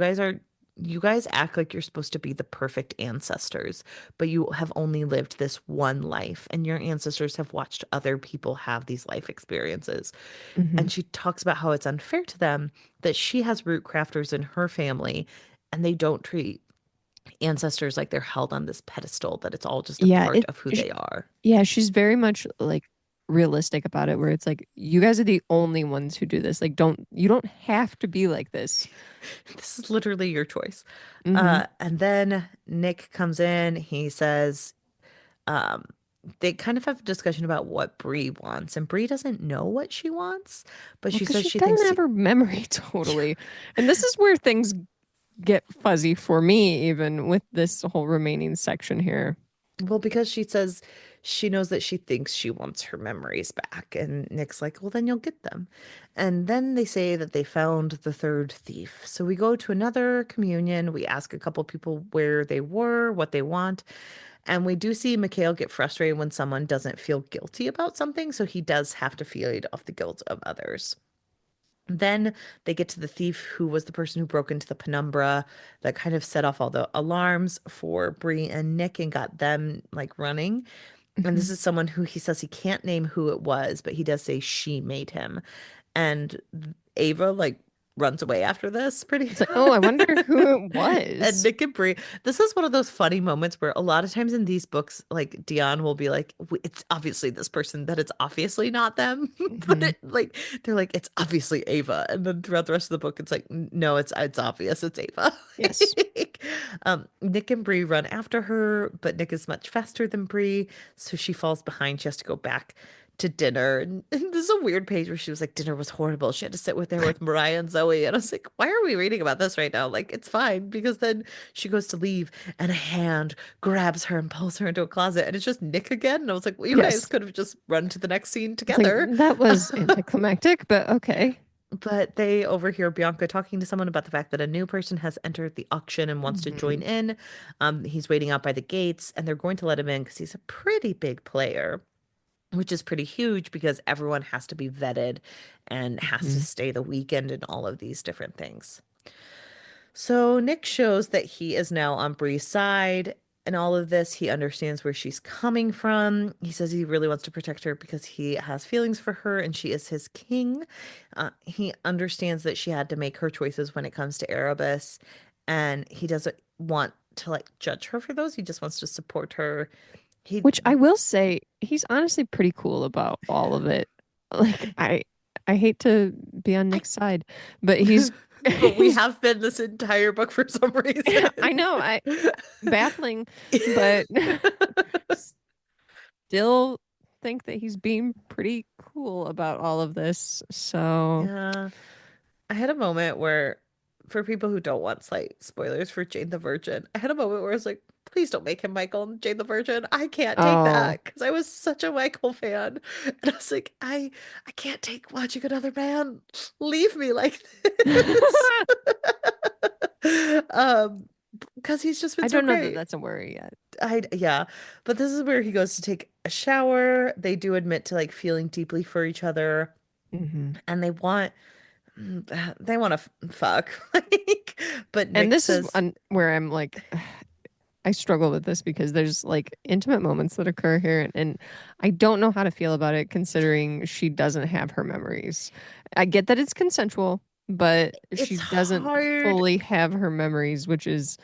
you guys act like you're supposed to be the perfect ancestors, but you have only lived this one life, and your ancestors have watched other people have these life experiences." Hmm. And she talks about how it's unfair to them that she has root crafters in her family, and they don't treat ancestors like they're held on this pedestal, that it's all just a Yeah, part of who they are. yeah, she's very much like realistic about it, where it's like, you guys are the only ones who do this. Like, you don't have to be like this. This is literally your choice. Hmm. And then Nick comes in. He says, um, they kind of have a discussion about what Bree wants, and Bree doesn't know what she wants, but Well, she because says she she doesn't thinks, have her memory totally. And this is where things get fuzzy for me, even with this whole remaining section here. well, because she says she knows that she thinks she wants her memories back. And Nick's like, well, then you'll get them. And then they say that they found the third thief. So we go to another communion. We ask a couple people where they were, what they want. And we do see Mikhail get frustrated when someone doesn't feel guilty about something. So he does have to feed off the guilt of others. Then they get to the thief who was the person who broke into the penumbra, that kind of set off all the alarms for Bree and Nick and got them like running. And this Hmm. is someone who he says he can't name who it was, but he does say she made him. And Ava like runs away after this pretty. It's like, oh, I wonder who it And was. Nick and Brie, this is one of those funny moments where a lot of times in these books, like Dion will be like, It's obviously this person, that it's obviously not them." But Hmm. it like they're like, "It's obviously Ava." And then throughout the rest of the book, it's like, No, it's obvious, it's Ava." Yes. Nick and Brie run after her, but Nick is much faster than Brie, so she falls behind. She has to go back to dinner. And this is a weird page where she was like, dinner was horrible. She had to sit there with Mariah and Zoe. And I was like, why are we reading about this right now? Like, it's fine. Because then she goes to leave and a hand grabs her and pulls her into a closet. And it's just Nick again. And I was like, well, you guys Yes. could have just run to the next scene It's like, together. that was anticlimactic, but okay. But they overhear Bianca talking to someone about the fact that a new person has entered the auction and wants to Hmm. join in. He's waiting out by the gates, and they're going to let him in because he's a pretty big player, which is pretty huge because everyone has to be vetted and has to Hmm. stay the weekend and all of these different things. So Nick shows that he is now on Bree's side. And all of this, he understands where she's coming from. He says he really wants to protect her because he has feelings for her and she is his king. He understands that she had to make her choices when it comes to Erebus, and he doesn't want to like judge her for those. He just wants to support her. He Which I will say, he's honestly pretty cool about all of it. Like, I hate to be on I Nick's side, but he's but we he's have been this entire book for some I reason. know, I baffling, but still think that he's being pretty cool about all of this. So, Yeah. I had a moment where, for people who don't want slight spoilers for Jane the Virgin, I had a moment where I was like, please don't make him Michael and Jane the Virgin. I can't take oh, that because I was such a Michael fan. And I was like, I can't take watching another man leave me like this. Um, because he's just been I so don't know that great. that's a worry yet. Yeah, but this is where he goes to take a shower. They do admit to like feeling deeply for each other, Hmm. and they want to fuck. Like, but And Nick this is says, where I'm like, I struggle with this because there's like intimate moments that occur here, and I don't know how to feel about it considering she doesn't have her memories. I get that it's consensual, but she it's doesn't hard. fully have her memories, which is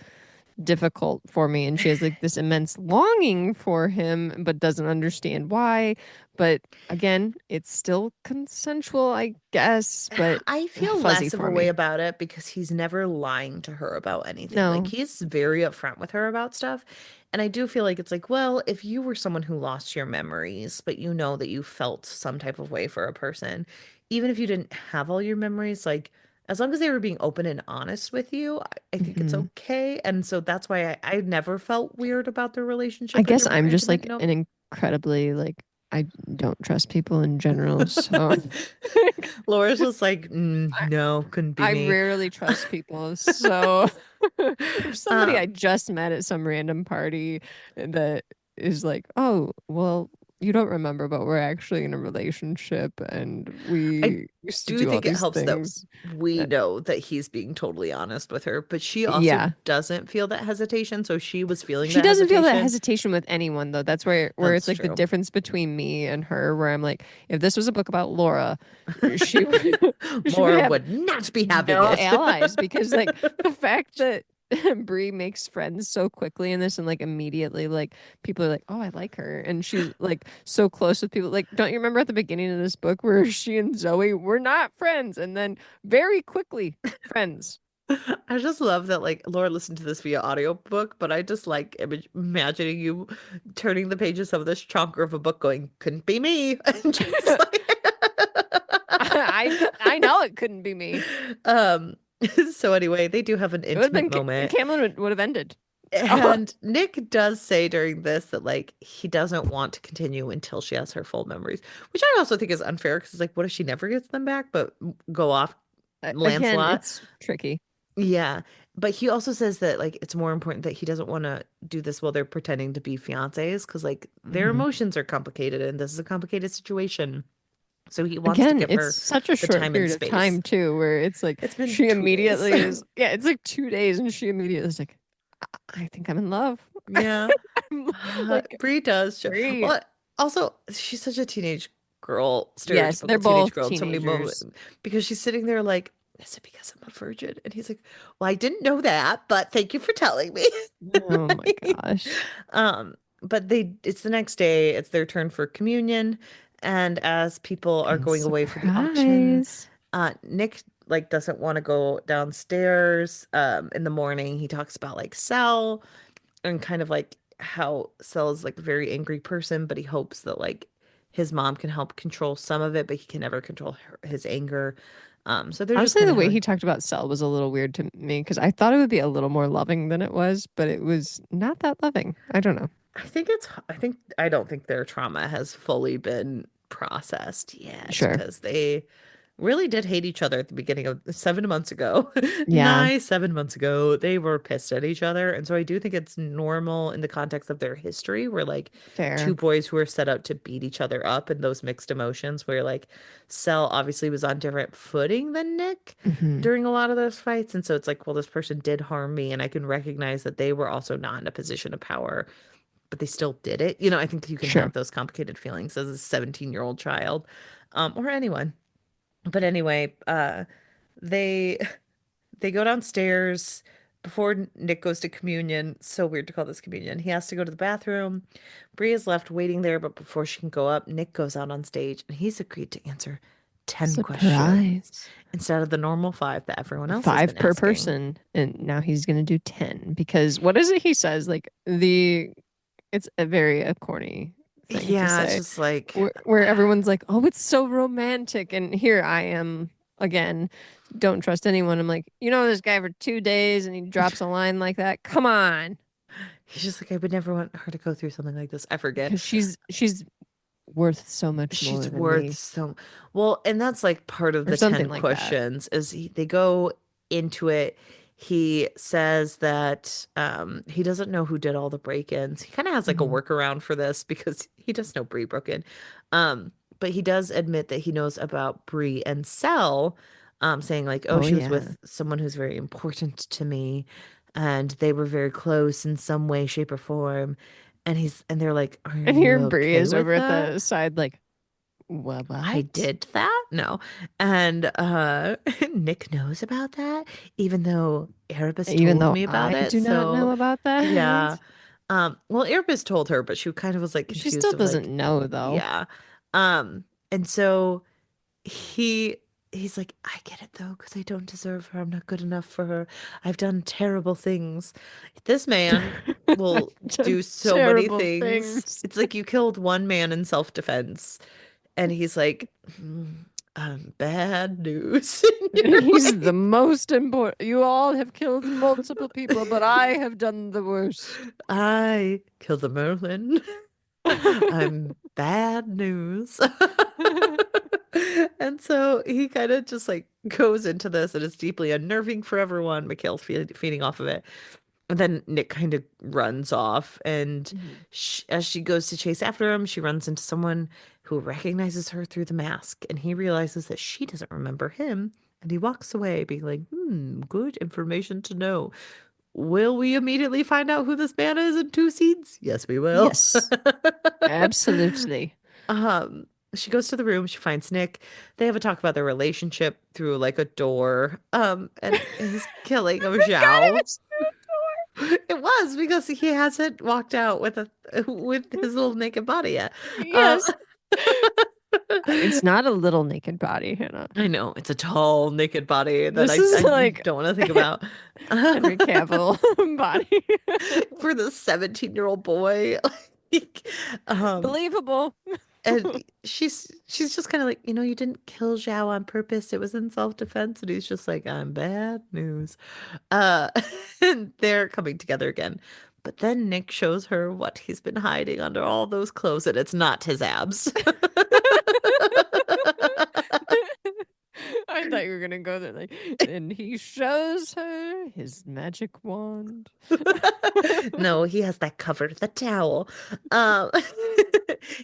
difficult for me. And she has like this immense longing for him, but doesn't understand why. But again, it's still consensual, I guess, but I feel fuzzy less of a for way me. about it because he's never lying to her about anything. Like No. he's very upfront with her about stuff. And I do feel like it's like, well, if you were someone who lost your memories, but you know that you felt some type of way for a person, even if you didn't have all your memories, like as long as they were being open and honest with you, I think it's Hmm. okay. And so that's why I never felt weird about their I relationship guess under more I'm just intimate like no. an incredibly like I don't trust people in general, so Laura's just like, I, no, couldn't be I me. rarely trust people. So if somebody I Um, just met at some random party that is like, "Oh, well, you don't remember, but we're actually in a relationship and I we used to do do all think it these helps that things." we Uh, know that he's being totally honest with her, but she also yeah. doesn't feel that hesitation. So she was feeling She that doesn't feel that hesitation. hesitation with anyone though. That's where it's That's like the true. difference between me and her where I'm like, if this was a book about Laura, she would she would Laura have would not be having no it. allies because like the fact that Bree makes friends so quickly in this and like immediately like people are like, "Oh, I like her." And she's like so close with people. Like, don't you remember at the beginning of this book where she and Zoe were not friends and then very quickly friends? I just love that, like, Laura listened to this via audiobook, but I just like imagining you turning the pages of this chonker of a book going, couldn't be me. And just like, I know it couldn't be me. um, so anyway, they do have an It would have intimate been moment. Cameron would have ended. So And Nick does say during this that like he doesn't want to continue until she has her full memories, which I also think is unfair because it's like, what if she never gets them back, but go off again, Lancelot? it's tricky. Yeah. But he also says that like it's more important that he doesn't want to do this while they're pretending to be fiancés because like their Hmm. emotions are complicated and this is a complicated situation. So he wants to Again, give it's her such a the short time and period of space. time too, where it's like It's been she 2 days. immediately is, yeah, it's like 2 days, and she immediately is like, I think I'm in love. Yeah. I'm like, Brie does show. Brie. Well, also, she's such a teenage girl, Yes, they're stereotypical teenage both girl in so many teenagers. moments because she's sitting there like, is it because I'm a virgin? And he's like, well, I didn't know that, but thank you for telling me. Oh my gosh. Um, but it's the next day, it's their turn for communion, and as people are And going away for the auction, surprise. Nick like doesn't want to go downstairs. In the morning, he talks about like Sal and kind of like how Cell is like a very angry person, but he hopes that like his mom can help control some of it, but he can never control his anger. So they're just Honestly, kind the of way having. he talked about Cell was a little weird to me because I thought it would be a little more loving than it was, but it was not that loving. I don't know. I don't think their trauma has fully been processed yet Sure. because they really did hate each other at the beginning of 7 months ago. Yeah, Nice, 7 months ago, they were pissed at each other. And so I do think it's normal in the context of their history, where like two fair. boys who are set out to beat each other up and those mixed emotions, where like Cell obviously was on different footing than Nick Hmm. during a lot of those fights. And so it's like, well, this person did harm me, and I can recognize that they were also not in a position of power, but they still did it. I think you can Sure. have those complicated feelings as a 17-year-old child, or anyone. But anyway, they they go downstairs before Nick goes to communion. So weird to call this communion. He has to go to the bathroom. Bree is left waiting there, but before she can go up, Nick goes out on stage and he's agreed to answer 10 questions Surprise. instead of the normal five that everyone else has Five been per asking. person. And now he's going to do 10 because what is it he says? Like, it's a very a corny thing to Yeah, it's say just like, where everyone's like, oh, it's so romantic. And here I am again, don't trust anyone. I'm like, you know, this guy for 2 days and he drops a line like that. Come on. he's just like, I would never want her to go through something like this ever again. Because she's worth so much She's more than worth me so well, and that's like part of or the something 10 like that. questions is they go into it. he says that he doesn't know who did all the break-ins. He kind of has like a Mhm. workaround for this because he does know Bree broke in. But he does admit that he knows about Bree and Cell, saying like, "Oh, Oh she was yeah. with someone who's very important to me, and they were very close in some way, shape, or form." And they're like, "Are And you here Bree okay is with over at that?" the side, like, I what? did that? No. And Nick knows about that, even though Erebus Even told though me about I it. do not know So about that. yeah. Well, Erebus told her, but she kind of was like She confused still of doesn't like, know though. yeah. And so he he's like, I get it though, because I don't deserve her. I'm not good enough for her. I've done terrible things. This man will Done do so many terrible things. things. It's like you killed one man in self-defense, and he's like, bad news. And you're He's the like, most important. You all have killed multiple people, but I have done the worst. I killed a Merlin. I'm bad news. And so he kind of just like goes into this, and it's deeply unnerving for everyone. Mikhail's feeding off of it. And then Nick kind of runs off, and Mhm. as she goes to chase after him, she runs into someone who recognizes her through the mask, and he realizes that she doesn't remember him, and he walks away, being like, good information to know. Will we immediately find out who this man is in two scenes? Yes, we will. Yes, absolutely. Um, she goes to the room, she finds Nick. They have a talk about their relationship through like a door. And his killing of Forgot it Zhao. was through It was because he hasn't walked out with a with a door. his little naked body yet. Um, Yes. It's not a little naked body, Hannah. I know it's a tall naked body that This I is like don't want to think about. Henry Cavill body. For the 17-year-old boy, like, um, Believable. and she's just kind of like, you didn't kill Zhao on purpose. It was in self-defense, and he's just like, I'm bad news. Uh, and they're coming together again. But then Nick shows her what he's been hiding under all those clothes, and it's not his abs. I thought you were gonna go there, like, and he shows her his magic wand. No, he has that covered, the towel. Um,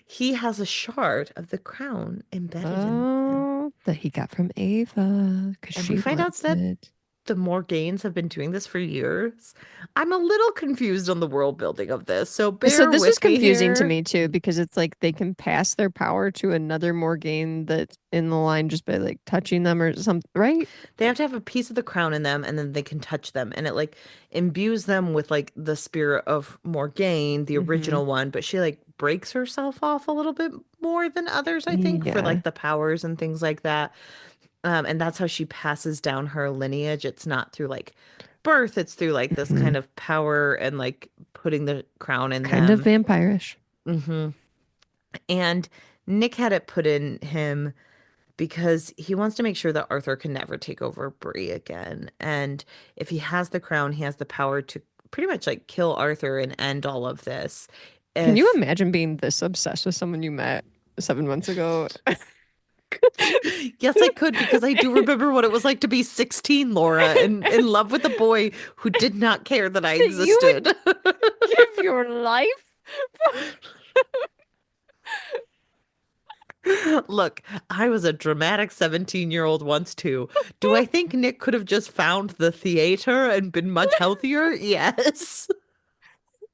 he has a shard of the crown embedded in him. Oh, that he got from Ava because And we she find out wants that it. the Morgaines have been doing this for years. I'm a little confused on the world building of this, so So bear this was with me confusing to here. me too because it's like they can pass their power to another Morgaine that's in the line just by like touching them or something, right? They have to have a piece of the crown in them, and then they can touch them, and it like imbues them with like the spirit of Morgaine, the Mm-hmm. original one, but she like breaks herself off a little bit more than others, I think, for Yeah. like the powers and things like that. And that's how she passes down her lineage. It's not through like birth, it's through like this Hmm. kind of power and like putting the crown in Kind of them. vampirish. hmm And Nick had it put in him because he wants to make sure that Arthur can never take over Bree again. And if he has the crown, he has the power to pretty much like kill Arthur and end all of this. Can you If imagine being this obsessed with someone you met 7 months ago? Yes, I could because I do remember what it was like to be 16, Laura, and in love with a boy who did not care that I That you would existed. give your life? Look, I was a dramatic 17-year-old once too. Do I think Nick could have just found the theater and been much healthier? Yes.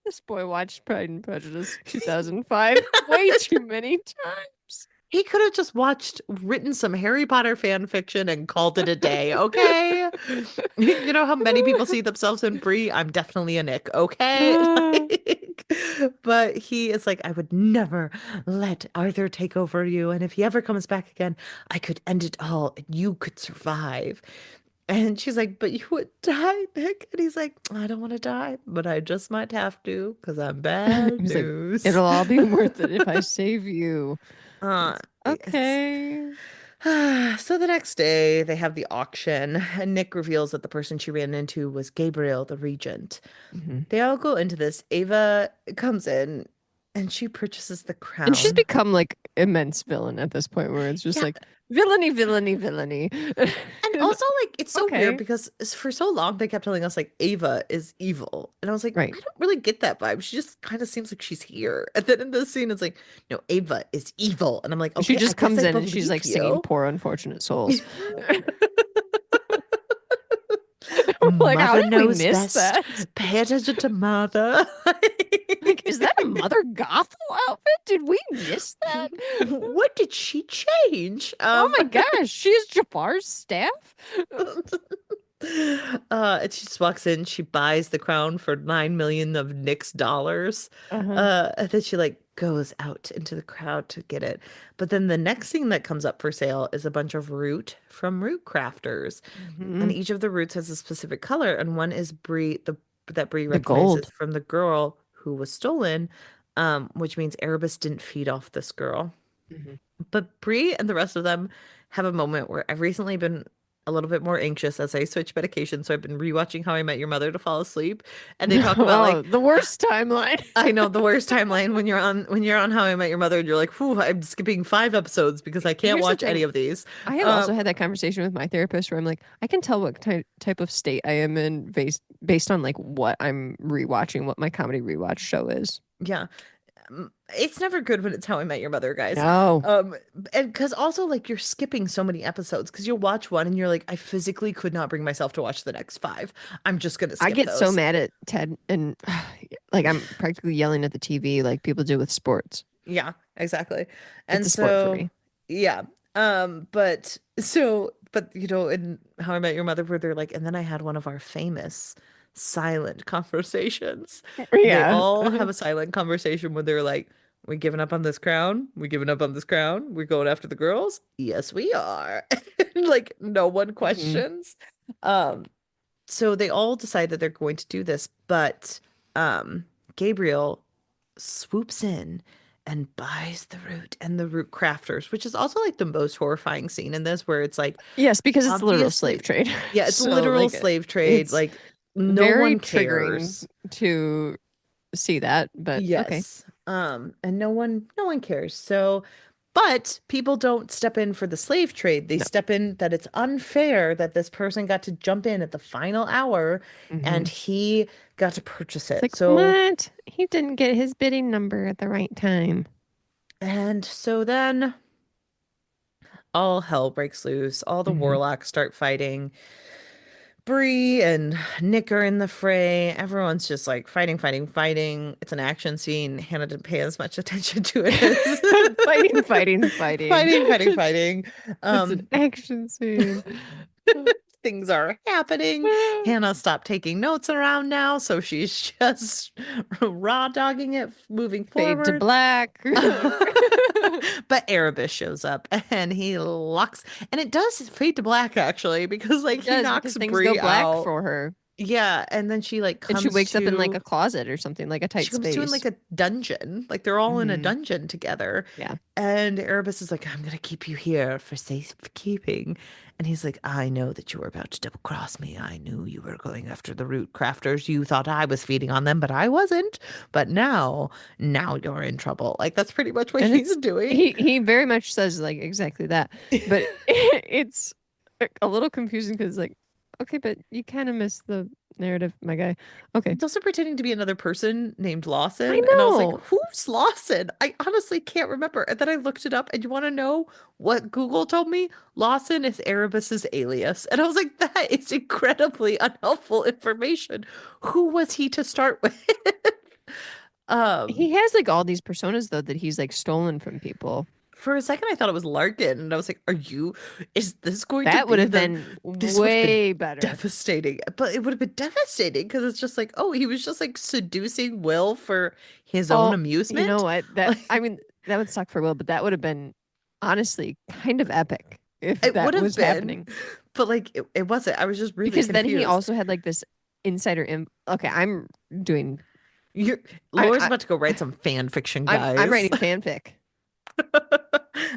This boy watched Pride and Prejudice 2005 way too many times. He could have just written some Harry Potter fan fiction and called it a day, okay? You know how many people see themselves in Brie? I'm definitely a Nick, okay? But he is like, I would never let Arthur take over you. And if he ever comes back again, I could end it all and you could survive. And she's like, but you would die, Nick. And he's like, I don't want to die, but I just might have to because I'm He bad was like, news. it'll all be worth it if I save you. It's It's okay. So the next day, they have the auction, and Nick reveals that the person she ran into was Gabriel, the regent. Mhm. They all go into this. Ava comes in. and she purchases the And she's crown. become like immense villain at this point where it's just Yeah. like villainy, villainy, villainy. And And also, like, it's so weird okay, because for so long they kept telling us, like, Ava is evil. And I was like, right. I don't really get that vibe. She just kind of seems like she's here. And then in this scene, it's like, no, Ava is evil. And I'm like, She okay, I just guess comes I in and she's believe like singing you. poor unfortunate souls. Like, how Mother did we knows miss best. that? Pay attention to mother. Like, is that a Mother Gothel outfit? Did we miss that? What did she change? Oh my gosh, she is Jafar's staff? And she just walks in, she buys the crown for 9 million of Nick's dollars. Uh-huh. And then she like goes out into the crowd to get it. But then the next thing that comes up for sale is a bunch of root from root crafters. And Hmm. each of the roots has a specific color, and one is Bree, the that Bree The gold. recognizes from the girl who was stolen, which means Erebus didn't feed off this girl. Hmm. But Bree and the rest of them have a moment where I've recently been a little bit more anxious as I switch medication. So I've been rewatching How I Met Your Mother to fall asleep. And they talk about Oh, like the worst timeline. I know the worst timeline when you're on How I Met Your Mother and you're like, whew, I'm skipping 5 episodes because I can't Here's the watch any thing. of these. I have also Um, had that conversation with my therapist where I'm like, I can tell what type of state I am in based on like what I'm rewatching, what my comedy rewatch show is. yeah. It's never good when it's How I Met Your Mother, guys. No. Um, and because also like you're skipping so many episodes because you'll watch one and you're like, I physically could not bring myself to watch the next five. I'm just gonna I skip get so those. mad at Ted and like I'm practically yelling at the TV like people do with sports. Yeah, exactly. It's And a sport for so, me. yeah. But you know, in How I Met Your Mother, where they're like, and then I had one of our famous silent conversations. They Yeah. all have a silent conversation where they're like, we giving up on this crown? We giving up on this crown? We're going after the girls? Yes, we are. Like, no one Mhm. questions. Um, so they all decide that they're going to do this, but Gabriel swoops in and buys the root and the root crafters, which is also like the most horrifying scene in this, where it's like Yes, because it's the literal slave obviously, trade. yeah, it's So literal like slave trade. it's Like no very one triggering cares. to see that, but okay. Yes. And no one cares. So, but people don't step in for the slave trade. They No. step in that it's unfair that this person got to jump in at the final hour and Hmm. he got to purchase It's it. like, So, what? He didn't get his bidding number at the right time. and so then all hell breaks loose. All the Hmm. warlocks start fighting. Bree and Nick are in the fray. Everyone's just like fighting, fighting, fighting. It's an action scene. Hannah didn't pay as much attention to it as Fighting, fighting, fighting. fighting, fighting, fighting. It's an Um, action scene. things are happening. Hannah stopped taking notes around now, so she's just raw dogging it, moving Fade to forward. black. But Erebus shows up and he locks, and it does fade to black actually because like It he does because knocks things go Bree black out. for her. Yeah, and then she like And she comes wakes up in like to a closet or something, like a she tight comes to in space. like a dungeon. Like they're all in a Hmm. dungeon together. Yeah. And Erebus is like, I'm gonna keep you here for safekeeping. And he's like, I know that you were about to double cross me. I knew you were going after the root crafters. You thought I was feeding on them, but I wasn't. But now you're in trouble. Like that's pretty much what And he's it's doing. he very much says like exactly that. But it's a little confusing because like, okay, but you kind of miss the narrative, my guy. Okay. He's also pretending to be another person named I Lawson. And I was like, know. who's Lawson? I honestly can't remember. And then I looked it up. And you want to know what Google told me? Lawson is Erebus's alias. And I was like, that is incredibly unhelpful information. Who was he to start with? Um, He has like all these personas though that he's like stolen from people. for a second, I thought it was Larkin. And I was like, is this going to That would be have been this would have been way better. devastating. But it would have been devastating because it's just like, oh, he was just like seducing Will for his own Oh, you know amusement. what? That Like I mean, that would suck for Will, but that would have been honestly kind of epic if it that would have was been, happening. but like it wasn't. I was just really Because then he confused. also had like this insider in okay, doing You're I, Laura's I about to go write some fan fiction, I'm guys. writing fanfic.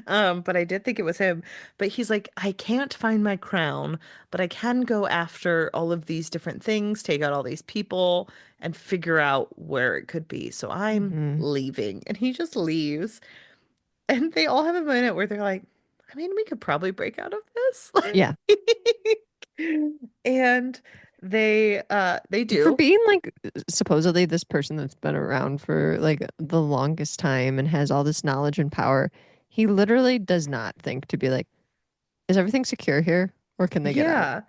But I did think it was him. But he's like, I can't find my crown, but I can go after all of these different things, take out all these people, and figure out where it could be. So I'm Hmm. leaving. And he just leaves. And they all have a minute where they're like, I mean, we could probably break out of this. Yeah. And they For do. being like supposedly this person that's been around for like the longest time and has all this knowledge and power, he literally does not think to be like, is everything secure here or can they get out? Yeah.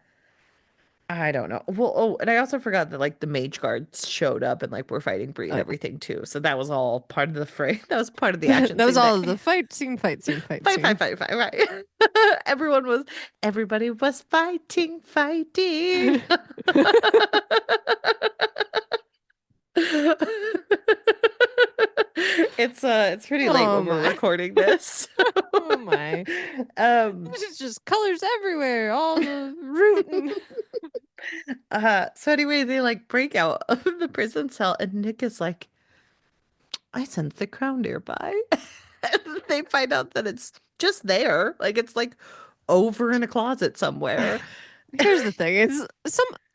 I don't know. Well, oh, and I also forgot that like the mage guards showed up and like were fighting Bree Oh and yeah. everything too. So that was all part of the fray. That was part of the action That was scene that all of the fight scene, fight scene, fight fight, fight, scene. fight, fight, right. Everybody was fighting, fighting. It's pretty late Oh when we're my. recording this. Oh my. Um It's just colors everywhere, all the rooting. so anyway, they like break out of the prison cell and Nick is like, I sense the crown nearby. And they find out that it's just there. Like it's like over in a closet somewhere. Here's the thing. It's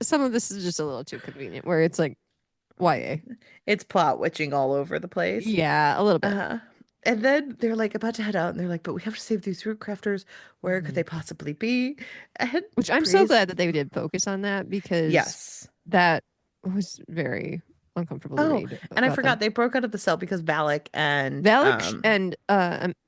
some of this is just a little too convenient where it's like YA. It's plot witching all over the place. Yeah, a little bit. Uh, and then they're like about to head out and they're like, but we have to save these root crafters. Where could Mhm. they possibly be? And Which I'm so Breeze, glad that they did focus on that because yes. that was very uncomfortable to Oh, read and I about forgot them. they broke out of the cell because Valak and Valak and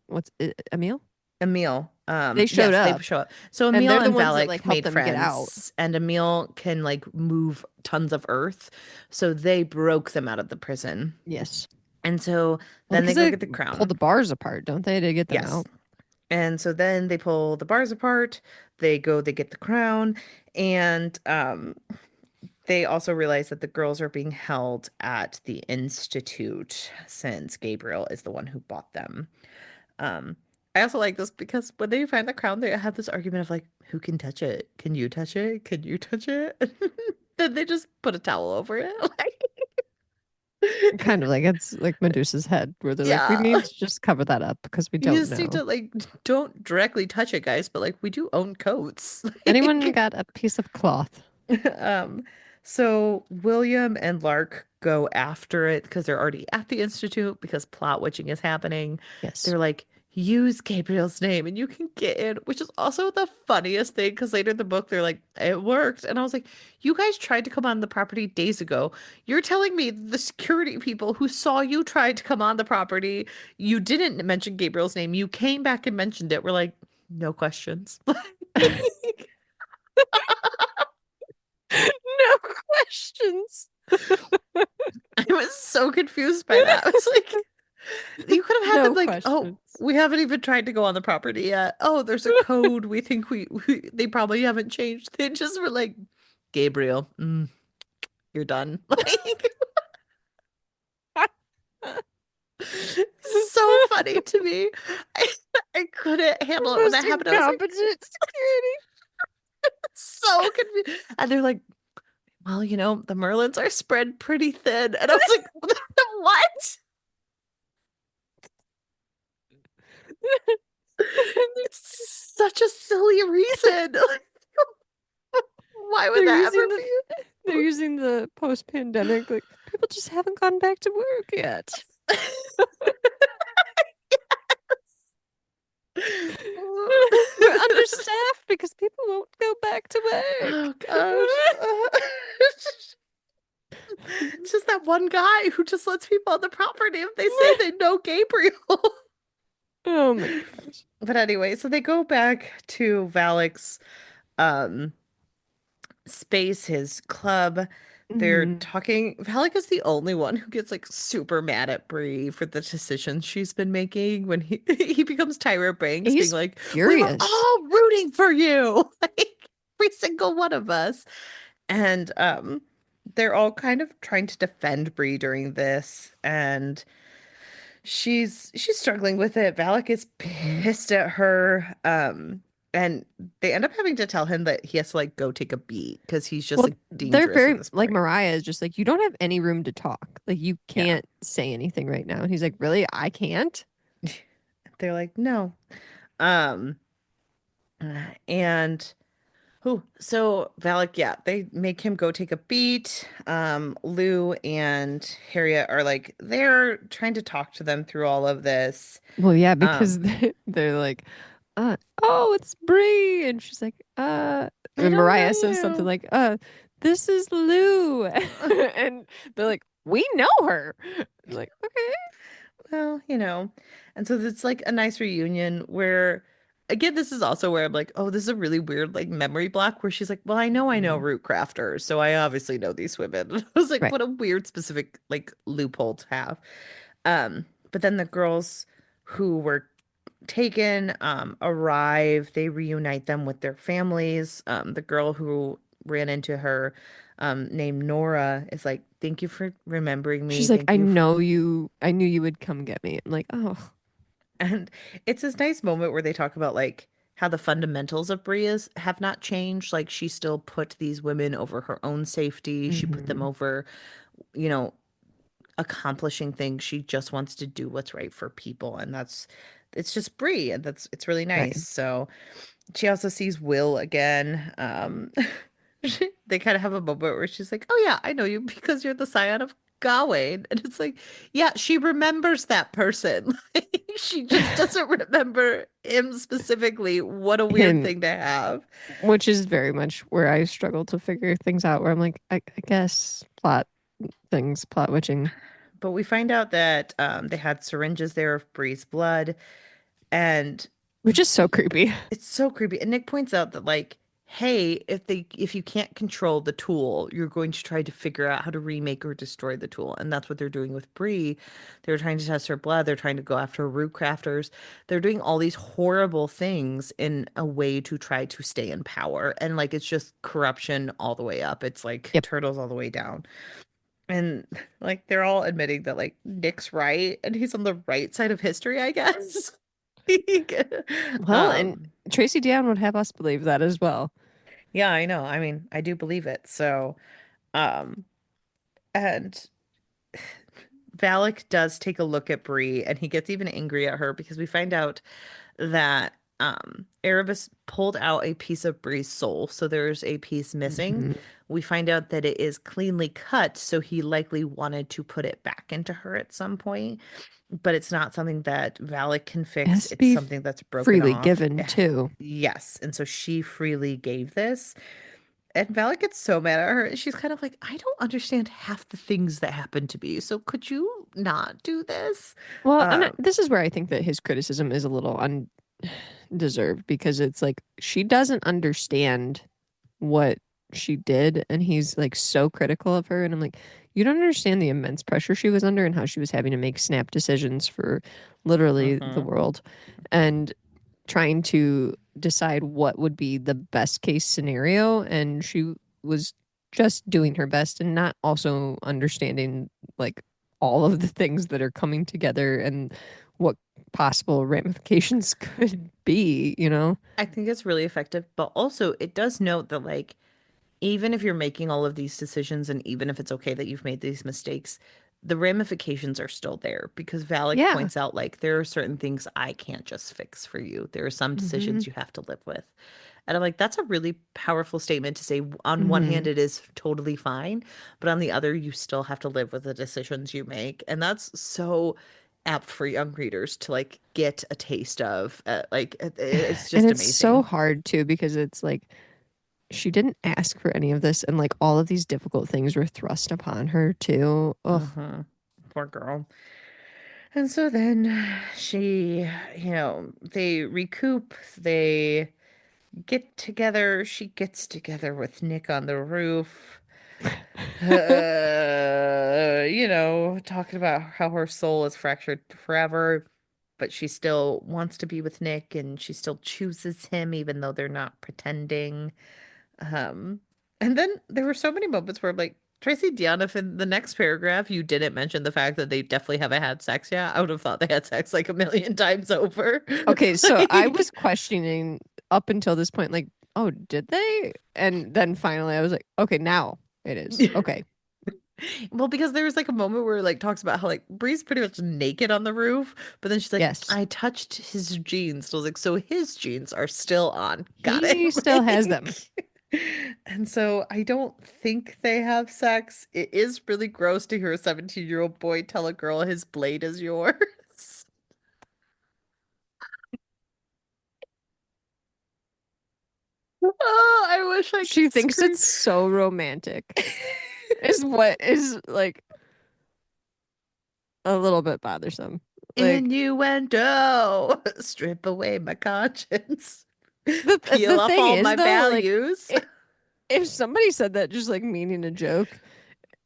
what's it, Emil? Emil, They showed yes, they up show up. So and Emil they're the and ones that like Valak helped made them get out. friends, and Emil can like move tons of earth. So they broke them out of the prison. Yes. And so Well, then they because go they get the pulled crown. the bars apart, don't they, to get them Yes. out? And so then they pull the bars apart. They go, they get the crown, and they also realize that the girls are being held at the institute since Gabriel is the one who bought them. Um, I also like this because when they find the crown, they have this argument of like, who can touch it? Can you touch it? Can you touch it? Then they just put a towel over it. Kind of like it's like Medusa's head, where they're like, we Yeah. need to just cover that up because we You don't just need know. to like don't directly touch it, guys, but like we do own coats. Anyone got a piece of cloth? Um, so William and Lark go after it because they're already at the Institute because plot witching is happening. Yes. They're like, use Gabriel's name and you can get in, which is also the funniest thing because later in the book they're like, it worked. And I was like, you guys tried to come on the property days ago. You're telling me the security people who saw you tried to come on the property, you didn't mention Gabriel's name. You came back and mentioned it. We're like, no questions. No questions. I was so confused by that. I was like, you could have had them No like, oh, questions. we haven't even tried to go on the property yet. Oh, there's a code. We think we they probably haven't changed. They just were like, Gabriel, you're done. Like, so funny to me. I, I couldn't handle it when Most that happened. I was like, incompetent security. so confused. And they're like, well, the Merlins are spread pretty thin. And I was like, what? It's such a silly reason. Why would They're that using ever the they're using the post-pandemic like people just haven't gone back to work yet. be? We're understaffed because people won't go back to work. Oh gosh. It's just that one guy who just lets people on the property if they say they know Gabriel. Oh my gosh. But anyway, so they go back to Valak's um space, his club. They're Mhm. talking. Valak is the only one who gets like super mad at Bree for the decisions she's been making when he he becomes Tyra Banks, being He's like, "We were furious. all rooting for you, like every single one of us." And they're all kind of trying to defend Bree during this, and she's struggling with it. Valak is Mhm. pissed at her. And they end up having to tell him that he has to like go take a beat because he's just Well, like they're dangerous at very this like point. Mariah is just like, you don't have any room to talk. Like you Yeah. can't say anything right now. And he's like, really? I can't? they're like, no. Um, and who? So Valak, yeah, they make him go take a beat. Lou and Harriet are like, they're trying to talk to them through all of this. Well, yeah, Um, because they're like, oh, it's Bree. And she's like, I and don't Mariah says something know like, this is Lou. you. And they're like, we know her. I'm like, okay. Well, and so it's like a nice reunion where, again, this is also where I'm like, oh, this is a really weird like memory block where she's like, well, I know Mhm. root crafters, so I obviously know these women. I was like, Right. what a weird specific like loophole to have. But then the girls who were taken arrive, they reunite them with their families. The girl who ran into her named Nora is like, thank you for remembering me. She's like, Thank you for I knew you would come get me. I'm like, oh, And it's this nice moment where they talk about like how the fundamentals of Bria's have not changed. Like she still put these women over her own safety. She put them hmm over, you know, accomplishing things. She just wants to do what's right for people. And it's just Brie. And it's really right. nice. So she also sees Will again. They kind of have a moment where she's like, "Oh yeah, I know you because you're the scion of Gawain," and it's like, yeah, she remembers that person. She just doesn't remember him specifically. What a weird Him, thing to have. which is very much where I struggle to figure things out, where I'm like, I guess plot witching, But we find out that they had syringes there of Bree's blood, and which is so creepy. it's so creepy. And Nick points out that like, hey, if you can't control the tool, you're going to try to figure out how to remake or destroy the tool. And that's what they're doing with Bree. They're trying to test her blood. They're trying to go after root crafters. They're doing all these horrible things in a way to try to stay in power. And like it's just corruption all the way up. It's like Yep. turtles all the way down. And like they're all admitting that like Nick's right and he's on the right side of history, I guess. Well, and Um Tracy Deonn would have us believe that as well. Yeah, I know. I mean, I do believe it. So, um, and Valak does take a look at Bree and he gets even angry at her because we find out that Erebus pulled out a piece of Bree's soul. So there's a piece missing. hmm We find out that it is cleanly cut, so he likely wanted to put it back into her at some point, but it's not something that Valak can It fix. has to It's be something that's broken freely off. given too. Yes, and so she freely gave this. And Vala gets so mad at her. She's kind of like, I don't understand half the things that happen to me. So could you not do this? Well, and Um, this is where I think that his criticism is a little undeserved because it's like she doesn't understand what she did, and he's like so critical of her, and I'm like, you don't understand the immense pressure she was under and how she was having to make snap decisions for literally the mhm. world, and trying to decide what would be the best case scenario, and she was just doing her best and not also understanding like all of the things that are coming together and what possible ramifications could be, you know? I think it's really effective, but also it does note that like even if you're making all of these decisions and even if it's okay that you've made these mistakes, the ramifications are still there because Valak Yeah. points out like there are certain things I can't just fix for you. There are some hmm decisions you have to live with. And I'm like, that's a really powerful statement to say. On one hand, hmm it is totally fine, but on the other, you still have to live with the decisions you make. And that's so apt for young readers to like get a taste of. It's And just it's so amazing. hard too because it's like she didn't ask for any of this, and like all of these difficult things were thrust upon her too. Ugh. Poor girl. And so then they recoup, they get together. She gets together with Nick on the roof. Talking about how her soul is fractured forever, but she still wants to be with Nick and she still chooses him even though they're not pretending. Um, and then there were so many moments where I'm like, Tracy Deonn, if in the next paragraph you didn't mention the fact that they definitely haven't had sex yet, I would have thought they had sex like a million times over. Okay, so I was Like, questioning up until this point, like, oh, did they? And then finally I was like, okay, now it is. Okay. Well, because there was like a moment where like talks about how like Bree's pretty much naked on the roof, but then she's like, Yes. I touched his jeans. So I was like, so his jeans are still on. Got it. He still has them. And so I don't think they have sex. It is really gross to hear a 17-year-old boy tell a girl his blade is yours. Oh, I wish I She could thinks scream. it's so romantic. Is what is like a little bit bothersome. Like Innuendo. Strip away my conscience. the Peel off thing all is my though, like values. if somebody said that just like meaning a joke,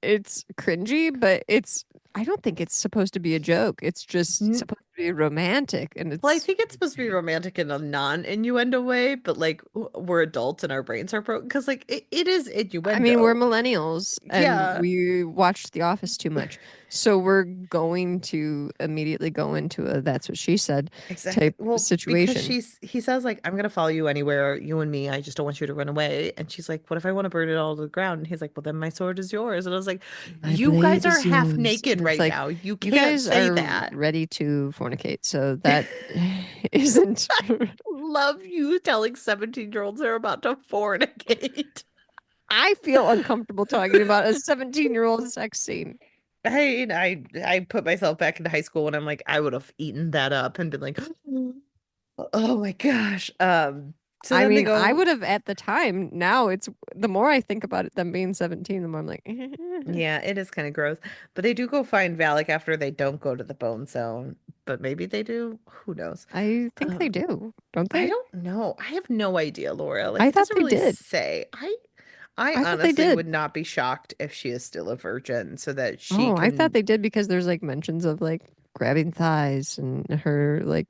it's cringy, but it's I don't think it's supposed to be a joke. It's just N- supposed to be romantic and Well, I it's think it's supposed to be romantic in a non-innuendo way, but like we're adults and our brains are broken because like it is I mean, we're innuendo. millennials and Yeah. we watch The Office too much. So we're going to immediately go into a that's what she said Exactly. type Well, because situation. he says like I'm gonna follow you anywhere, you and me. I just don't want you to run away. And she's like, "What if I want to burn it all to the ground?" And he's like, "Well, then my sword is yours." And I was like, My "You guys blade are is half yours. naked And it's right like, now. You you can't guys say are that." ready to fornicate. So that isn't. Love you telling 17-year-olds they're about to fornicate. I feel uncomfortable talking about a 17-year-old sex scene. I put myself back into high school when I'm like, I would have eaten that up and been like, oh my gosh. So I then they mean, I go. would have at the time. Now it's the more I think about it, them being 17, the more I'm like, Yeah, it is kind of gross. But they do go find Valak after they don't go to the bone zone. But maybe they do. Who knows? I think they Um, do, don't I they? don't know. I have no idea, Laura. Like I it thought doesn't they really did. say. I I thought they honestly did. would not be shocked if she is still a virgin so that she Oh, I thought can they did because there's like mentions of like grabbing thighs and her like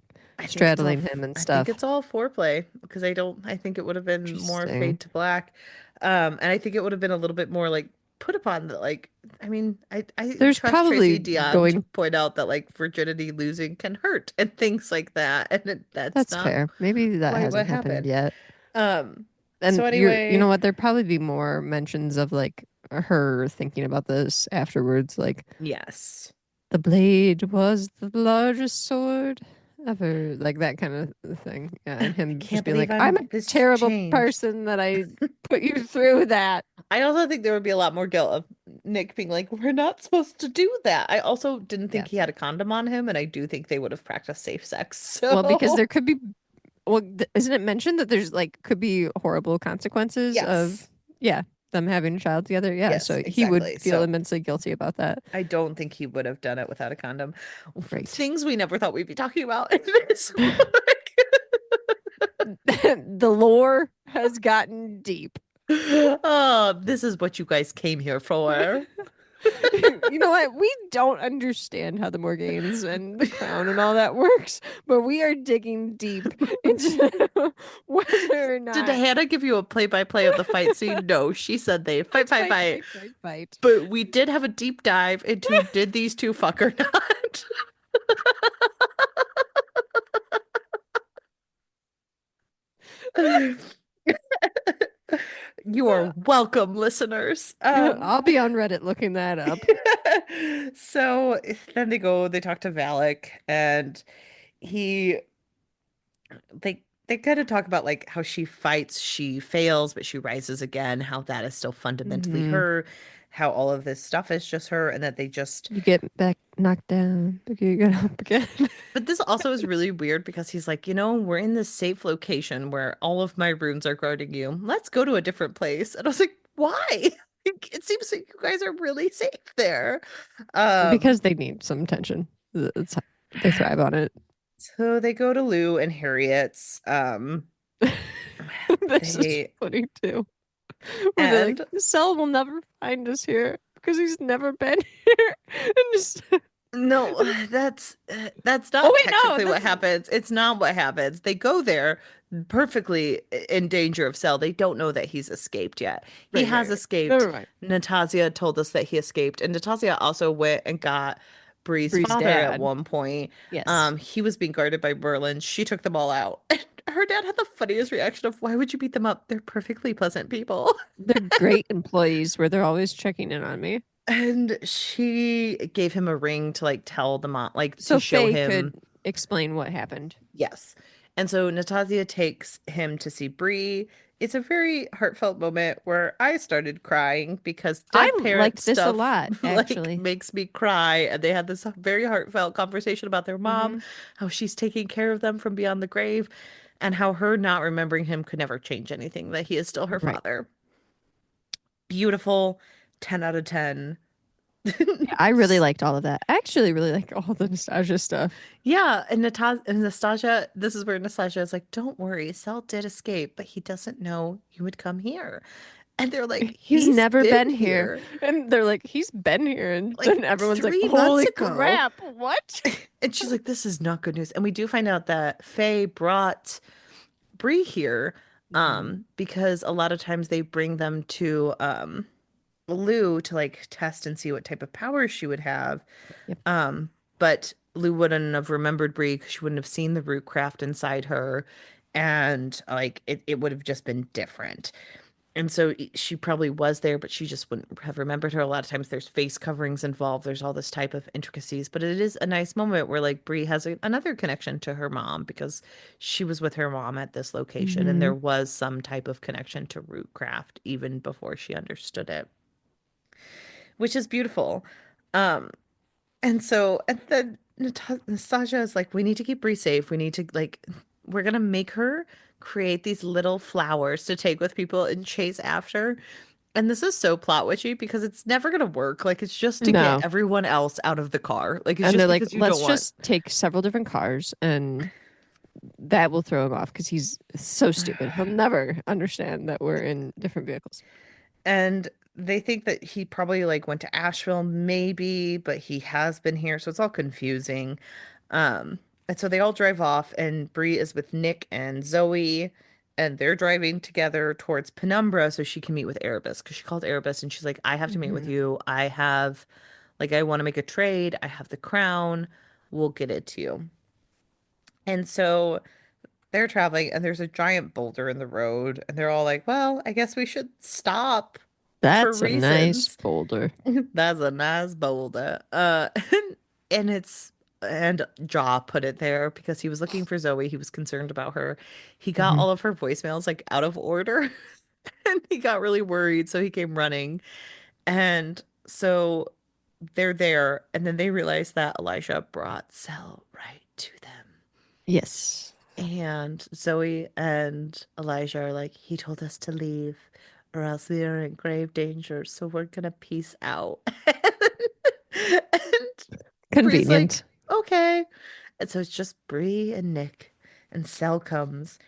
straddling him and I think stuff. it's all foreplay because I think it would have been more Interesting. fade to black. And I think it would have been a little bit more like put upon that like I mean, I There's trust probably Tracy Deonn to going, point out that like virginity losing can hurt and things like that. And that's that's not fair. Maybe that quite what hasn't happened happened. yet. Um, And so you know anyway, what? There'd probably be more mentions of like her thinking about this afterwards, like yes. the blade was the largest sword ever, like that kind of thing. Yeah, and I him just can't being believe like, "I'm a I'm this terrible changed. person that I put you through that." I also think there would be a lot more guilt of Nick being like, we're not supposed to do that. I also didn't Yeah. think he had a condom on him, and I do think they would have practiced safe sex. Well, because So, there could be, well, isn't it mentioned that there's like could be horrible consequences of, yes, yeah, them having a child together? Yeah, yes, so he would exactly. feel So, immensely guilty about that. I don't think he would have done it without a condom. Right. Things we never thought we'd be talking about in this book. The lore has gotten deep. Oh, this is what you guys came here for. You know what? We don't understand how the Morganes and the crown and all that works, but we are digging deep into whether or Did not Hannah give you a play-by-play of the fight scene? No, she said they fight, fight, fight, fight, fight. fight, fight, fight. But we did have a deep dive into did these two fuck or not? You are welcome, listeners. I'll be on Reddit looking that up. So then they talk to Valak, and he they kind of talk about like how she fights, she fails, but she rises again, how that is still fundamentally Hmm. her, how all of this stuff is just her, and that they just You get back knocked down, but you get up again. but this also is really weird because he's like, we're in this safe location where all of my runes are guarding you. Let's go to a different place. And I was like, why? It seems like you guys are really safe there. Um, Because they need some attention. It's, they thrive on it. so they go to Lou and Harriet's. This is They funny too. Where they're like, and Cell will never find us here because he's never been here. And just, no, that's oh not wait, no, technically what that's happens. It's not what happens. They go there perfectly in danger of cell. They don't know that he's escaped yet. He right, right, has right. escaped. Never mind. Natasha told us that he escaped, and Natasha also went and got Bree's Bree's father at dad. one point. Yes. He was being guarded by Merlin. She took them all out. And her dad had the funniest reaction of, "Why would you beat them up? They're perfectly pleasant people." They're great employees where they're always checking in on me. And she gave him a ring to like tell the mom, like to So show Faye could him. explain what happened. Yes. And so Nastasia takes him to see Bree. It's a very heartfelt moment where I started crying because I dead parent liked this a stuff lot, like actually. makes me cry. And they had this very heartfelt conversation about their mom, Hmm. how she's taking care of them from beyond the grave, and how her not remembering him could never change anything, that he is still her Right. father. Beautiful, 10 out of 10. Yeah, I really liked all of that. I actually really like all the nostalgia stuff. Yeah, and Nastasia, this is where Nastasia is like, "Don't worry, Sel did escape, but he doesn't know you would come here." And they're like, He's "He's never been been here. here And they're like, he's been here. And like then everyone's like, 3 months holy ago." crap, what? And she's like, "This is not good news." And we do find out that Faye brought Bree here, Hmm. because a lot of times they bring them to Lou to like test and see what type of powers she would have. Yep. Um, but Lou wouldn't have remembered Bree because she wouldn't have seen the root craft inside her. And like it would have just been different. And so she probably was there, but she just wouldn't have remembered her. A lot of times there's face coverings involved. There's all this type of intricacies, but it is a nice moment where like Bree has another connection to her mom because she was with her mom at this location and Hmm. there was some type of connection to rootcraft even before she understood it, which is beautiful. Um, and then Nastasia is like, we need to keep Bree safe. We need to like, we're gonna make her create these little flowers to take with people and chase after. And this is so plot witchy because it's never gonna work. Like it's just to get No. everyone else out of the car. Like it's And they're just like, because you don't let's want. just take several different cars and that will throw him off because he's so stupid. He'll never understand that we're in different vehicles. And they think that he probably like went to Asheville, maybe, but he has been here, so it's all confusing. And so they all drive off, and Bree is with Nick and Zoe, and they're driving together towards Penumbra so she can meet with Erebus because she called Erebus and she's like, I have to meet with Hmm. you. I have, like, I want to make a trade. I have the crown. We'll get it to you. And so they're traveling, and there's a giant boulder in the road, and they're all like, well, I guess we should stop for That's a nice reasons. boulder. That's a nice boulder. And it's and Jaw put it there because he was looking for Zoe. He was concerned about her. He got Hmm. all of her voicemails like out of order and he got really worried, so he came running. And so they're there, and then they realize that Elijah brought Cell right to them. Yes. And Zoe and Elijah are like, he told us to leave, or else we are in grave danger, so we're gonna peace out. And Bree's like, Convenient. okay. And so it's just Bree and Nick, and Cell comes,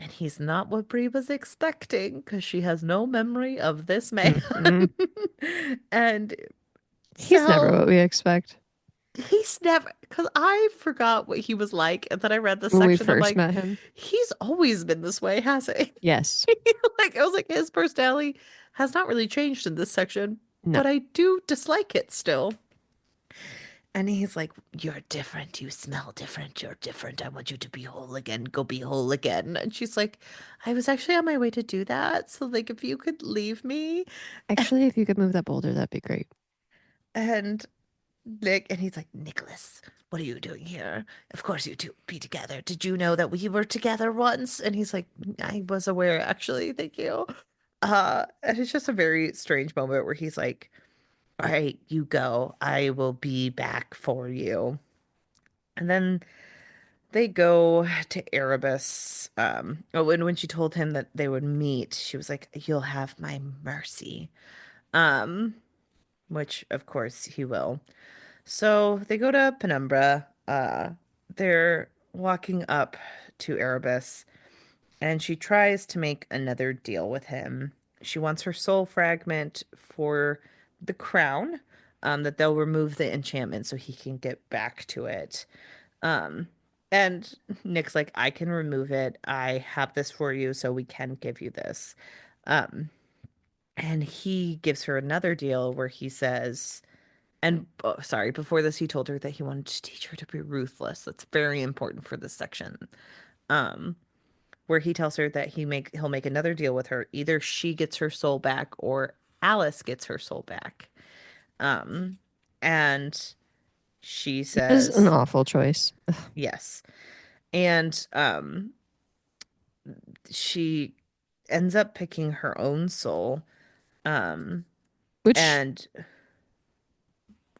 and he's not what Bree was expecting because she has no memory of this man. Mm-mm. And He's never Cell, what we expect he's never, because I forgot what he was like, and then I read the when we section. I'm first like, met him. he's always been this way, hasn't he? Yes. Like I was like, his personality has not really changed in this section, No. but I do dislike it still. And he's like, you're different. You smell different. You're different. I want you to be whole again. Go be whole again. And she's like, I was actually on my way to do that. So, like, if you could leave me. Actually, if you could move that boulder, that'd be great. And Nick, and he's like, Nicholas, what are you doing here? Of course, you two be together. Did you know that we were together once? And he's like, I was aware, actually. Thank you. And it's just a very strange moment where he's like, all right, you go. I will be back for you. And then they go to Erebus. Oh, and when she told him that they would meet, she was like, "You'll have my mercy." Um, which of course he will. So they go to Penumbra. They're walking up to Erebus, and she tries to make another deal with him. She wants her soul fragment for the crown, that they'll remove the enchantment so he can get back to it. Um, and Nick's like, I can remove it. I have this for you, so we can give you this. Um, and he gives her another deal where he says, and oh, sorry, before this, he told her that he wanted to teach her to be ruthless. That's very important for this section. Um, where he tells her that he'll make another deal with her. Either she gets her soul back or Alice gets her soul back. Um, and she It is an says, awful choice. yes. And she ends up picking her own soul. Um, Which and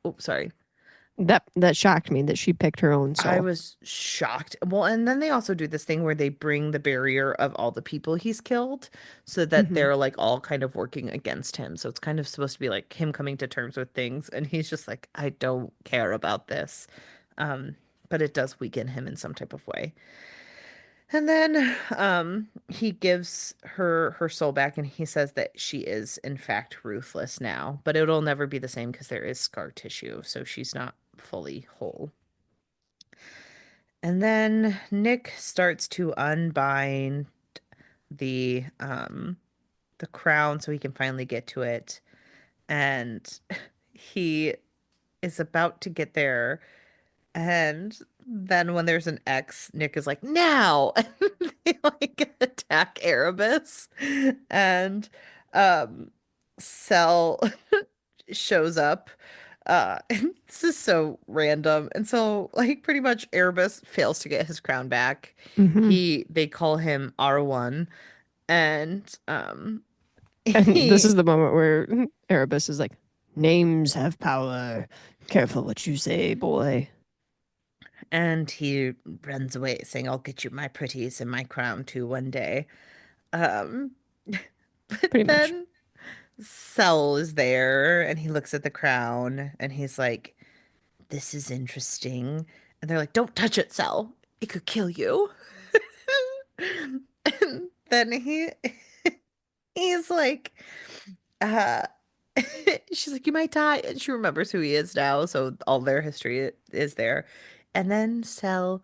oh, sorry. that shocked me that she picked her own I soul. was shocked. Well, and then they also do this thing where they bring the barrier of all the people he's killed so that Hmm. they're like all kind of working against him. So it's kind of supposed to be like him coming to terms with things and he's just like, I don't care about this. Um, but it does weaken him in some type of way. And then he gives her soul back and he says that she is in fact ruthless now, but it'll never be the same because there is scar tissue, so she's not fully whole. And then Nick starts to unbind the crown so he can finally get to it. And he is about to get there. And then when there's an X, Nick is like, now! And they like attack Erebus. And um Cell shows up. And this is so random. And so like pretty much Erebus fails to get his crown back. Hmm. They call him R1 and And this he is the moment where Erebus is like, names have power. Careful what you say, boy. he runs away saying, I'll get you my pretties and my crown too one day. Um but Pretty much. then Cell is there and he looks at the crown and he's like, this is interesting. And they're like, don't touch it, Cell. It could kill you. And then he's like, uh, she's like, you might die. And she remembers who he is now. So all their history is there. And then Cell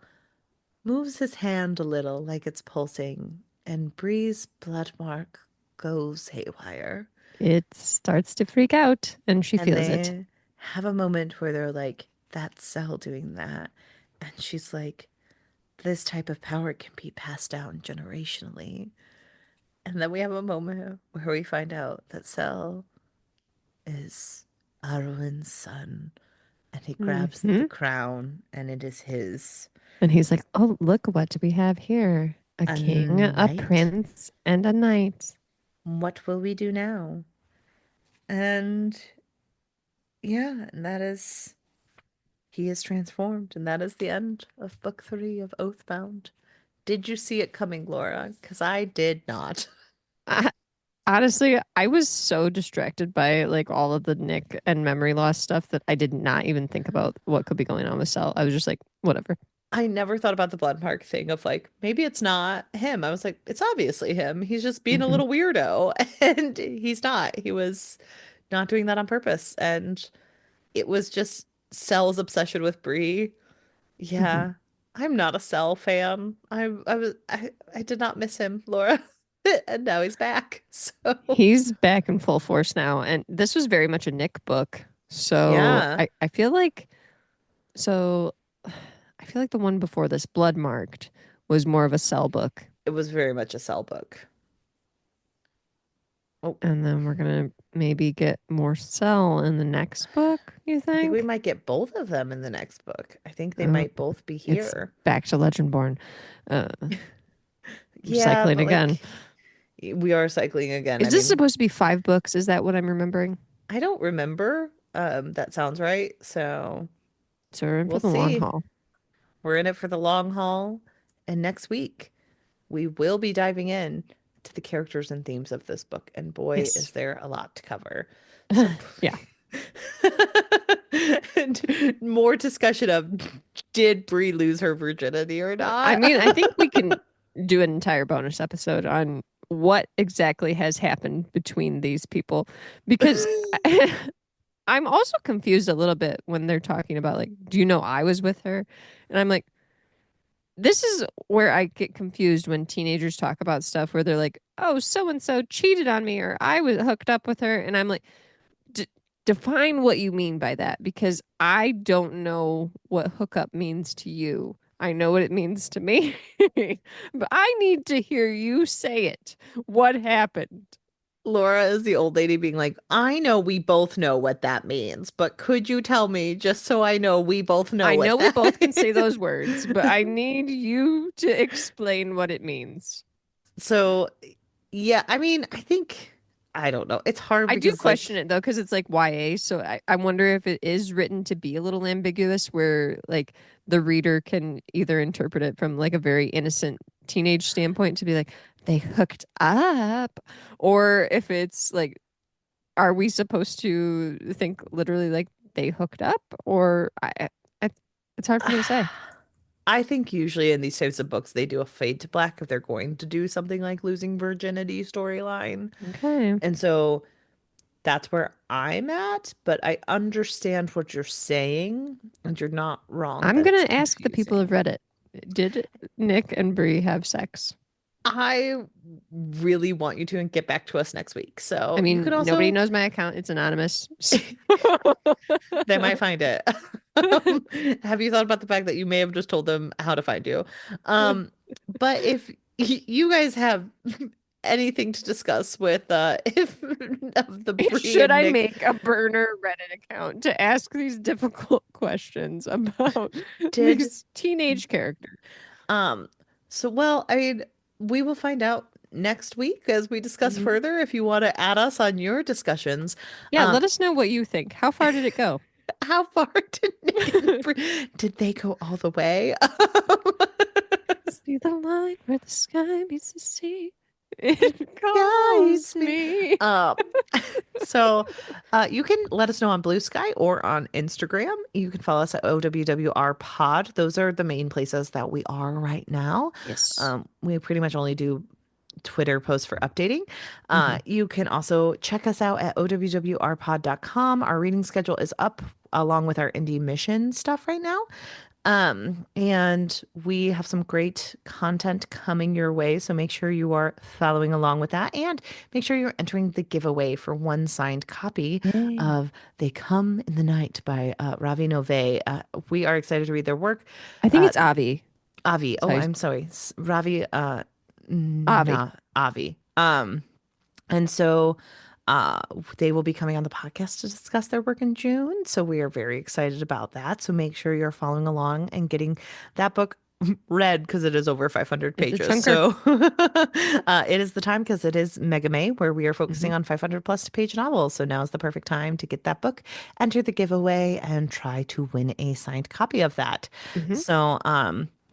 moves his hand a little like it's pulsing, and Bree's blood mark goes haywire. It starts to freak out and she And feels it. they have a moment where they're like, that's Cell doing that. And she's like, this type of power can be passed down generationally. And then we have a moment where we find out that Cell is Arwen's son. And he grabs the Hmm. crown and it is his. And he's like, oh, look, what do we have here? A A king, a knight. prince, and a knight. What will we do now? And yeah, and that is he is transformed, and that is the end of book 3 of Oathbound. Did you see it coming, Laura? Because I did not. I, honestly, I was so distracted by like all of the Nick and memory loss stuff that I did not even think about what could be going on with Cell. I was just like, whatever. I never thought about the Bloodmark thing of like, maybe it's not him. I was like, it's obviously him. He's just being a Hmm. little weirdo. And he's not. He was not doing that on purpose. And it was just Cell's obsession with Bree. Hmm. Yeah. I'm not a Cell fan. I did not miss him, Laura. And now he's back. So He's back in full force now. And this was very much a Nick book. So yeah, I feel like, so I feel like the one before this, Bloodmarked, was more of a Cell book. it was very much a Cell book. Oh, And then we're gonna maybe get more Cell in the next book, you I think we think? might get both of them in the next book. I think they Oh, might both be it's here. back to Legendborn. Uh, Yeah, cycling but again. like we are cycling again. Is I this mean, supposed to be 5 books? Is that what I'm remembering? I don't remember. That sounds right. So So we're in for we'll the long see. haul. We're in it for the long haul. And next week, we will be diving in to the characters and themes of this book. And boy, Yes. is there a lot to cover. So, Yeah. and more discussion of did Bree lose her virginity or I not? mean, I think we can do an entire bonus episode on what exactly has happened between these people because I'm also confused a little bit when they're talking about like, do you know I was with her? And I'm like, this is where I get confused when teenagers talk about stuff where they're like, "Oh, so and so cheated on me," or "I was hooked up with her," and I'm like, define what you mean by that because I don't know what hookup means to you. I know what it means to me, but I need to hear you say it. What happened? Laura is the old lady being like, I know we both know what that means, but could you tell me just so I know we both know I what know we that both can say is? those words, but I need you to explain what it means. So, yeah, I mean, I think, I don't know. It's hard I do because, like, question it though, because it's like YA. So I wonder if it is written to be a little ambiguous where like the reader can either interpret it from like a very innocent teenage standpoint to be like, they hooked up, or if it's like, are we supposed to think literally like they hooked up? Or I it's hard for me to say. I think usually in these types of books, they do a fade to black if they're going to do something like losing virginity storyline. Okay. And so that's where I'm at, but I understand what you're saying, and you're not wrong I'm that it's gonna ask the people of confusing. Reddit. Did Nick and Bree have sex? I really want you to and get back to us next week. I So you could mean, nobody also, knows my account. It's anonymous. they might find it. Have you thought about the fact that you may have just told them how to find you? Um, but if you guys have anything to discuss with if of the Bree Should and I Nick make a burner Reddit account to ask these difficult questions about did these teenage characters? um so well, I mean, we will find out next week as we discuss Mhm. further if you want to add us on your discussions. Yeah, Um let us know what you think. How far did it go? how far did Nick and Bree did they go all the way? See the line where the sky meets the sea. It It calls guides me. me. Um, so you can let us know on Blue Sky or on Instagram. You can follow us at OWWR Pod. Those are the main places that we are right now. Yes. We pretty much only do Twitter posts for updating. Hmm. You can also check us out at owrpod.com. Our reading schedule is up along with our indie mission stuff right now. And we have some great content coming your way. So make sure you are following along with that and make sure you're entering the giveaway for one signed copy Yay. of They Come in the Night by Ravi Nove. We are excited to read their work. I think Uh, it's Avi. Avi, That's how oh, you, I'm sorry. Ravi, Avi. nah, Avi. And so they will be coming on the podcast to discuss their work in June. So we are very excited about that. So make sure you're following along and getting that book read because it is over 500 It's a pages. chunker. So it is the time because it is Mega May where we are Hmm. focusing on 500 plus page novels. So now is the perfect time to get that book, enter the giveaway, and try to win a signed copy of that. Hmm. So,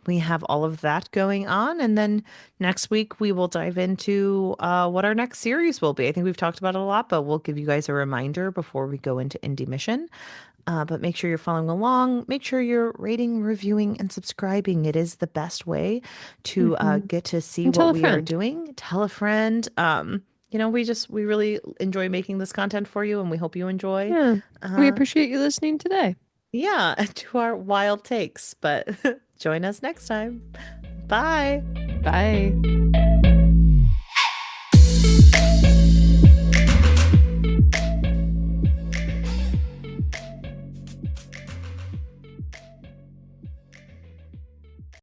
we have all of that going on. And then next week, we will dive into what our next series will be. I think we've talked about it a lot, but we'll give you guys a reminder before we go into Indie Mission. But make sure you're following along. Make sure you're rating, reviewing, and subscribing. It is the best way to Hmm. get to see And tell what a we are friend. doing. Tell a friend. We really enjoy making this content for you, and we hope you enjoy. Yeah. We Uh, appreciate you listening today. yeah, to our wild takes. But join us next time. Bye. Bye.